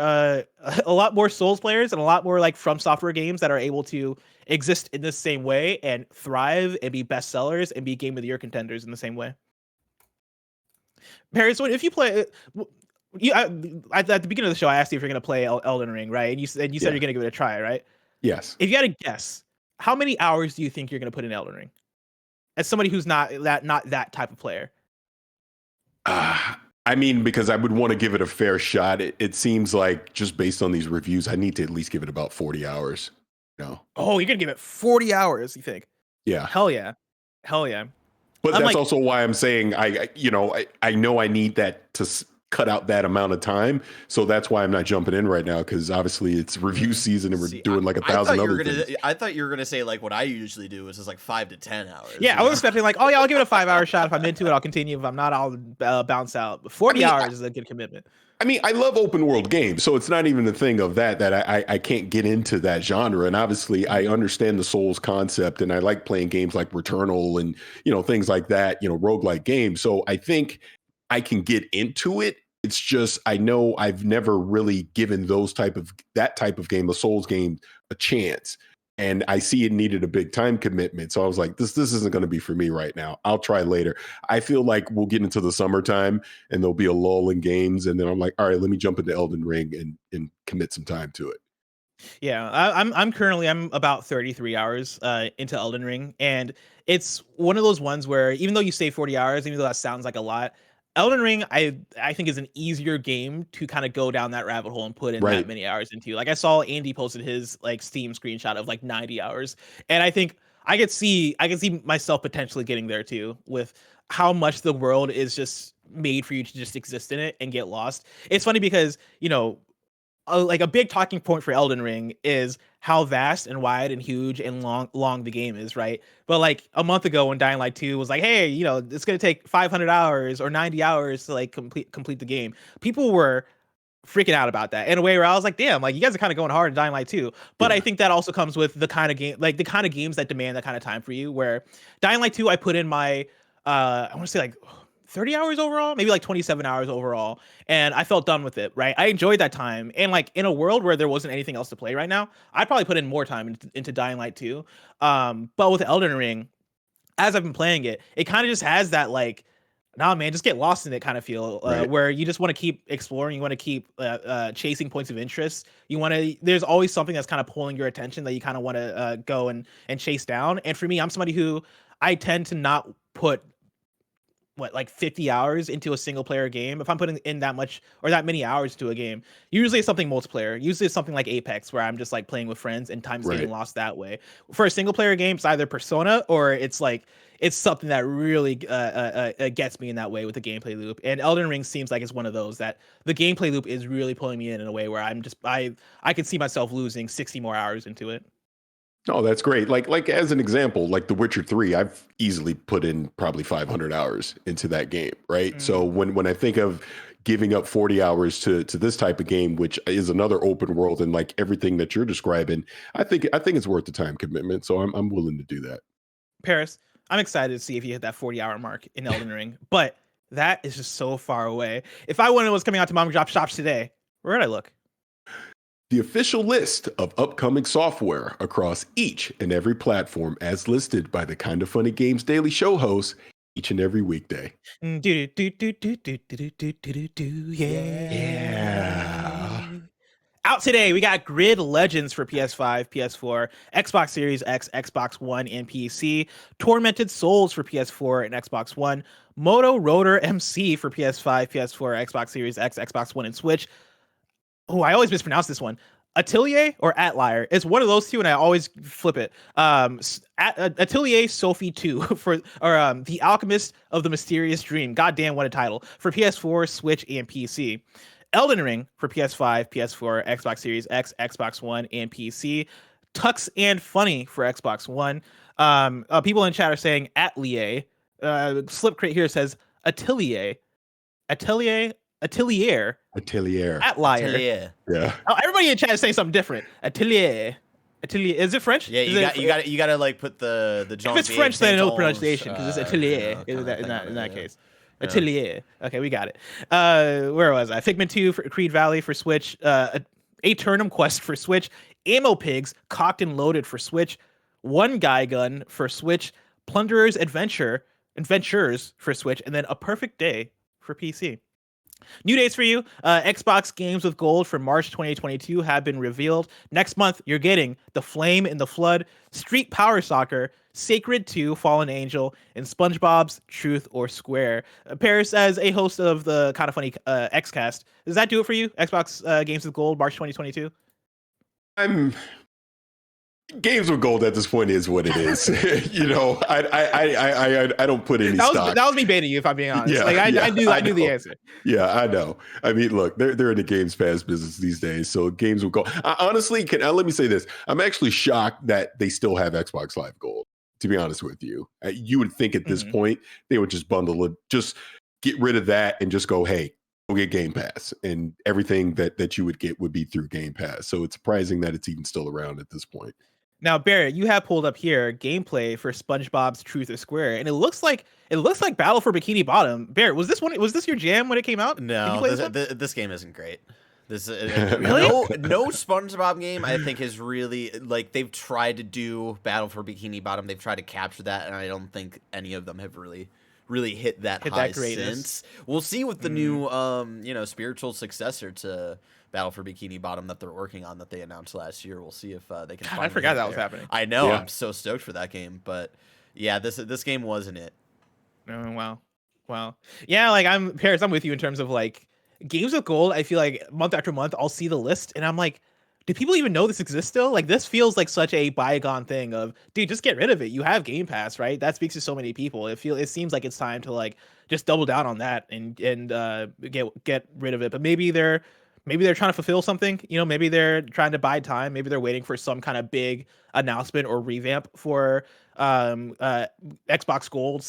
Souls players and a lot more From Software games that are able to exist in the same way and thrive and be bestsellers and be Game of the Year contenders in the same way. Parris, so if you play, at the beginning of the show, I asked you if you're gonna play Elden Ring, right? And you said you're gonna give it a try, right? Yes. If you had to guess, how many hours do you think you're gonna put in Elden Ring? as somebody who's not that type of player? I mean, because I would want to give it a fair shot. It seems like just based on these reviews, I need to at least give it about 40 hours. No. Oh, you're gonna give it 40 hours, you think? Yeah. Hell yeah. But I'm that's like, also why I'm saying I know I need that to cut out that amount of time. So that's why I'm not jumping in right now, because obviously it's review season and we're doing like 1,000 other things. I thought you were gonna say like what I usually do, which is like 5 to 10 hours. yeah, I was expecting like, oh yeah, I'll give it a 5-hour shot. If I'm into it, I'll continue. If I'm not, I'll bounce out. But 40 hours is a good commitment. I mean, I love open world games, so it's not even the thing of that I can't get into that genre. And obviously, I understand the Souls concept, and I like playing games like Returnal and things like that, roguelike games. So I think I can get into it. It's just I know I've never really given that type of game, a Souls game, a chance. And I see it needed a big time commitment. So I was like, this isn't going to be for me right now. I'll try later. I feel like we'll get into the summertime and there'll be a lull in games. And then I'm like, all right, let me jump into Elden Ring and commit some time to it. Yeah, I'm currently about 33 hours into Elden Ring, and it's one of those ones where even though you say 40 hours, even though that sounds like a lot, Elden Ring I think is an easier game to kind of go down that rabbit hole and put in that many hours into. Like I saw Andy posted his like Steam screenshot of like 90 hours, and I think I could see myself potentially getting there too, with how much the world is just made for you to just exist in it and get lost. It's funny because like a big talking point for Elden Ring is how vast and wide and huge and long the game is, right? But like a month ago when Dying Light 2 was like, hey, it's going to take 500 hours or 90 hours to like complete the game, people were freaking out about that in a way where I was like, damn, like you guys are kind of going hard in Dying Light 2. But I think that also comes with the kind of game, like the kind of games that demand that kind of time for you, where Dying Light 2, I put in my, I want to say like 30 hours overall, maybe like 27 hours overall. And I felt done with it, right? I enjoyed that time. And like in a world where there wasn't anything else to play right now, I'd probably put in more time into Dying Light 2. But with Elden Ring, as I've been playing it, it kind of just has that like, nah, man, just get lost in it kind of feel, where you just want to keep exploring. You want to keep chasing points of interest. There's always something that's kind of pulling your attention that you kind of want to go and chase down. And for me, I'm somebody who I tend to not put like 50 hours into a single player game. If I'm putting in that much or that many hours to a game, usually it's something multiplayer. Usually it's something like Apex, where I'm just like playing with friends and time's getting lost that way. For a single player game, it's either Persona or it's something that really gets me in that way with the gameplay loop. And Elden Ring seems like it's one of those that the gameplay loop is really pulling me in a way where I could see myself losing 60 more hours into it. Oh, that's great. Like as an example, like The Witcher 3, I've easily put in probably 500 hours into that game, right? So when I think of giving up 40 hours to this type of game, which is another open world and like everything that you're describing, I think it's worth the time commitment. So I'm willing to do that. Parris, I'm excited to see if you hit that 40-hour mark in Elden Ring, but that is just so far away. If I wanted what's coming out to mom and pop shops today, where would I look? The official list of upcoming software across each and every platform as listed by the KindaFunny Games Daily Show hosts each and every weekday. Yeah. Out today, we got Grid Legends for PS5, PS4, Xbox Series X, Xbox One, and PC, Tormented Souls for PS4 and Xbox One, Moto Rotor MC for PS5, PS4, Xbox Series X, Xbox One, and Switch. Oh, I always mispronounce this one. Atelier or Atlier. It's one of those two, and I always flip it. Atelier Sophie 2 The Alchemist of the Mysterious Dream. Goddamn, what a title. For PS4, Switch, and PC. Elden Ring for PS5, PS4, Xbox Series X, Xbox One, and PC. Tux and Funny for Xbox One. People in chat are saying Atelier. Slip Crate here says Atelier. Atelier. Atelier. Yeah. Oh, everybody in chat is saying something different. Atelier. Is it French? Yeah, you got to like put the John. If it's French, then I know the pronunciation because it's Atelier in that case. Yeah. Atelier. Okay, we got it. Where was I? Figment 2 for Creed Valley for Switch. Aeternum Quest for Switch. Ammo Pigs Cocked and Loaded for Switch. One Guy Gun for Switch. Plunderer's Adventures for Switch, and then A Perfect Day for PC. New dates for you. Xbox Games with Gold for March 2022 have been revealed. Next month, you're getting The Flame in the Flood, Street Power Soccer, Sacred 2, Fallen Angel, and SpongeBob's Truth or Square. Parris, as a host of the Kind of Funny Xcast, does that do it for you? Xbox Games with Gold, March 2022. Games with Gold at this point is what it is. You know, I don't put any stock. That was me baiting you, if I'm being honest. Yeah, like I knew the answer. Yeah, I know. I mean, look, they're in the Games Pass business these days, so Games with Gold. Honestly, let me say this: I'm actually shocked that they still have Xbox Live Gold. To be honest with you, you would think at this point they would just bundle it, just get rid of that, and just go, hey, go get Game Pass, and everything that you would get would be through Game Pass. So it's surprising that it's even still around at this point. Now, Barrett, you have pulled up here gameplay for SpongeBob's Truth or Square, and it looks like Battle for Bikini Bottom. Barrett, was this your jam when it came out? No, this game isn't great. This Really? no SpongeBob game I think is really, like, they've tried to do Battle for Bikini Bottom. They've tried to capture that, and I don't think any of them have really hit that high since. We'll see with the new spiritual successor to Battle for Bikini Bottom that they're working on, that they announced last year. We'll see if they can. I forgot that was happening. I know. Yeah. I'm so stoked for that game, but yeah, this game wasn't it. Oh, wow. Yeah, like Parris, I'm with you in terms of like Games with Gold. I feel like month after month I'll see the list and I'm like, do people even know this exists still? Like, this feels like such a bygone thing of, dude, just get rid of it. You have Game Pass, right? That speaks to so many people. It seems like it's time to like just double down on that and get rid of it. But maybe they're trying to fulfill something. You know, maybe they're trying to buy time. Maybe they're waiting for some kind of big announcement or revamp for Xbox Gold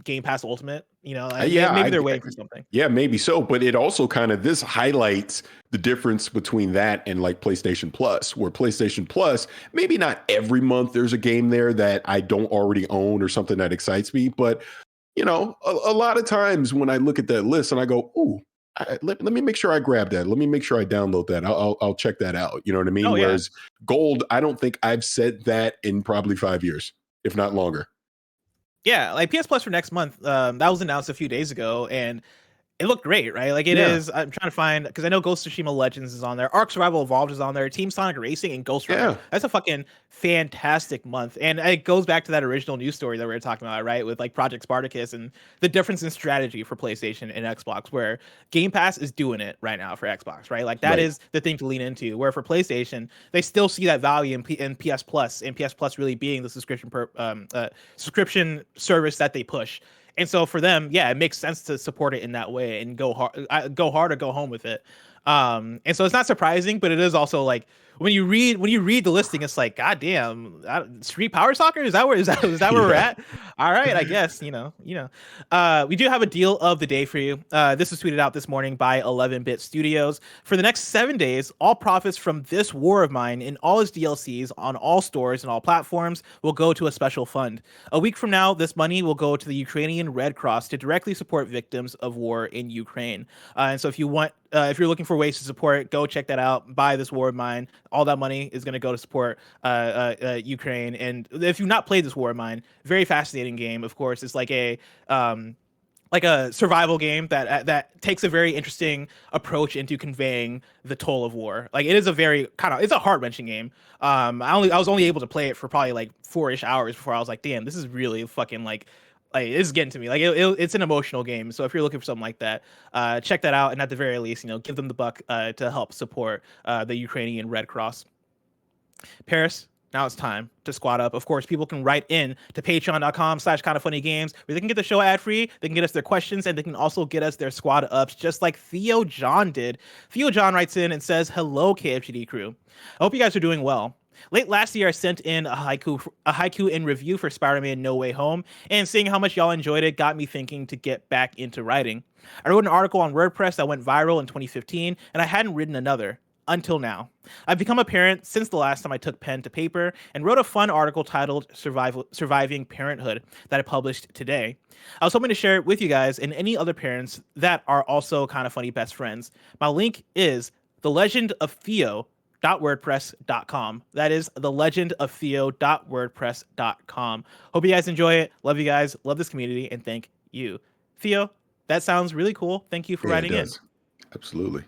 / Game Pass Ultimate. You know, maybe they're waiting for something. Yeah, maybe so. But it also this highlights the difference between that and like PlayStation Plus, where PlayStation Plus, maybe not every month there's a game there that I don't already own or something that excites me. But, you know, a lot of times when I look at that list and I go, ooh, let me make sure I grab that. Let me make sure I download that. I'll check that out. You know what I mean? Oh, yeah. Whereas Gold, I don't think I've said that in probably 5 years, if not longer. Yeah, like PS Plus for next month. That was announced a few days ago, and it looked great, right? Like it is. I'm trying to find, because I know Ghost of Tsushima Legends is on there, Ark Survival Evolved is on there, Team Sonic Racing, and Ghost Rider. Yeah. That's a fucking fantastic month, and it goes back to that original news story that we were talking about, right? With like Project Spartacus and the difference in strategy for PlayStation and Xbox, where Game Pass is doing it right now for Xbox, right? Like that is the thing to lean into. Where for PlayStation, they still see that value in PS Plus, and PS Plus really being the subscription service that they push. And so for them, yeah, it makes sense to support it in that way and go hard or go home with it. And so it's not surprising, but it is also like when you read the listing, it's like, God damn, Street Power Soccer? Is that where we're at? All right, I guess, you know. We do have a deal of the day for you. This was tweeted out this morning by 11-Bit Studios. For the next 7 days, all profits from this war of mine and all its DLCs on all stores and all platforms will go to a special fund. A week from now, this money will go to the Ukrainian Red Cross to directly support victims of war in Ukraine. And so if you're looking for ways to support, go check that out. Buy this war of mine. All that money is going to go to support Ukraine. And if you've not played this war of mine, very fascinating game. Of course, it's like a survival game that takes a very interesting approach into conveying the toll of war. Like it is it's a heart-wrenching game. I was only able to play it for probably like 4-ish hours before I was like, damn, this is really fucking like it's getting to me. Like it's an emotional game. So if you're looking for something like that, check that out. And at the very least, give them the buck to help support the Ukrainian Red Cross. Parris, now it's time to squad up. Of course, people can write in to patreon.com/KindaFunnyGames where they can get the show ad free. They can get us their questions and they can also get us their squad ups, just like Theo John did. Theo John writes in and says, "Hello, KFGD crew. I hope you guys are doing well. Late last year, I sent in a haiku in review for Spider-Man No Way Home, and seeing how much y'all enjoyed it got me thinking to get back into writing. I wrote an article on WordPress that went viral in 2015, and I hadn't written another. Until now. I've become a parent since the last time I took pen to paper and wrote a fun article titled Surviving Parenthood that I published today. I was hoping to share it with you guys and any other parents that are also kind of funny best friends. My link is thelegendoftheo.wordpress.com. That is thelegendoftheo.wordpress.com. Hope you guys enjoy it. Love you guys. Love this community. And thank you. Theo, that sounds really cool. Thank you for writing in. Absolutely.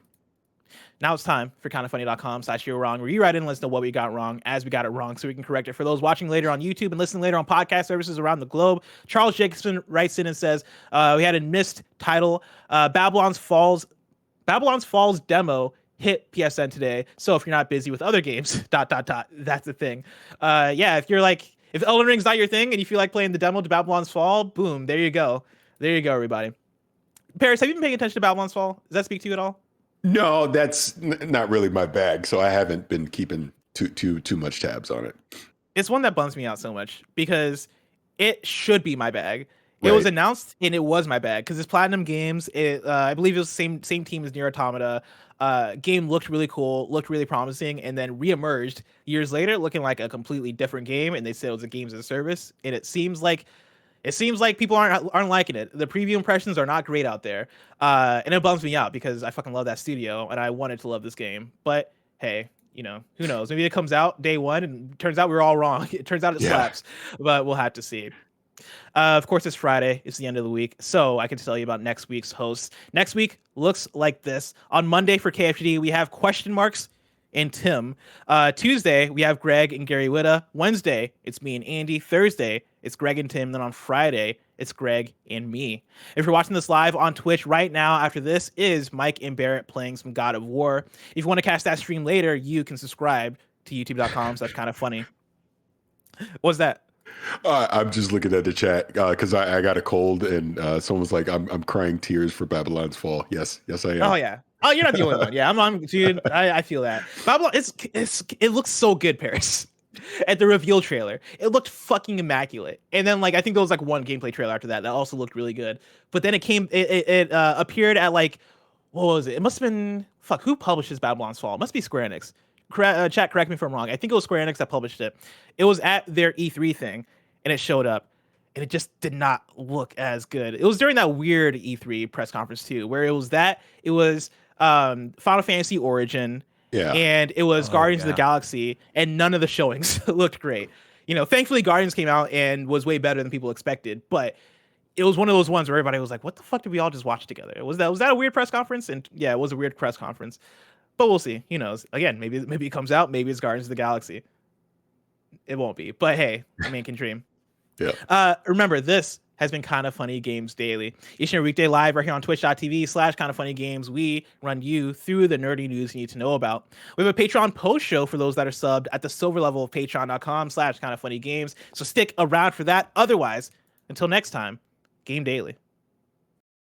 Now it's time for kindafunny.com/you're wrong, where you write in and let us know what we got wrong as we got it wrong so we can correct it. For those watching later on YouTube and listening later on podcast services around the globe, Charles Jacobson writes in and says, we had a missed title. Babylon's Falls demo hit PSN today. So if you're not busy with other games, ... that's the thing. Yeah, if Elden Ring's not your thing and you feel like playing the demo to Babylon's Fall, boom, there you go. There you go, everybody. Parris, have you been paying attention to Babylon's Fall? Does that speak to you at all? No, that's not really my bag, so I haven't been keeping too much tabs on it. It's one that bums me out so much because it should be my bag. Right. It was announced and it was my bag because it's Platinum Games. I believe it was the same team as Nier Automata. Game looked really cool, looked really promising, and then reemerged years later looking like a completely different game. And they said it was a games as a service, and it seems like people aren't liking it. The preview impressions are not great out there, and it bums me out because I fucking love that studio and I wanted to love this game. But hey, who knows? Maybe it comes out day one and it turns out we were all wrong. It turns out it slaps, but we'll have to see. Of course, it's Friday. It's the end of the week, so I can tell you about next week's hosts. Next week looks like this. On Monday for KFGD, we have question marks and Tim. Tuesday, we have Greg and Gary Whitta. Wednesday, it's me and Andy. Thursday, it's Greg and Tim. Then on Friday, it's Greg and me. If you're watching this live on Twitch right now, after this is Mike and Barrett playing some God of War. If you want to catch that stream later, you can subscribe to youtube.com/kindafunny. What's that? I'm just looking at the chat because I got a cold and someone's like, I'm crying tears for Babylon's Fall. Yes, I am. Oh yeah. Oh, you're not the only one. Yeah, I'm dude. I feel that. Babylon, it looks so good, Parris. At the reveal trailer, it looked fucking immaculate. And then I think there was one gameplay trailer after that also looked really good. But then it appeared at what was it? It must have been who publishes Babylon's Fall? It must be Square Enix. Chat, correct me if I'm wrong. I think it was Square Enix that published it. It was at their E3 thing, and it showed up, and it just did not look as good. It was during that weird E3 press conference too, where it was Final Fantasy Origin, and it was Guardians of the Galaxy, and none of the showings looked great. Thankfully Guardians came out and was way better than people expected, but it was one of those ones where everybody was like, "What the fuck did we all just watch together?" Was that a weird press conference? And yeah, it was a weird press conference. But we'll see. Who knows? Again, maybe it comes out. Maybe it's Guardians of the Galaxy. It won't be. But hey, a man can dream. Yeah. Remember, this has been Kinda Funny Games Daily. Each and every weekday live right here on twitch.tv/kindafunnygames. We run you through the nerdy news you need to know about. We have a Patreon post show for those that are subbed at the silver level of patreon.com/kindafunnygames. So stick around for that. Otherwise, until next time, Game Daily.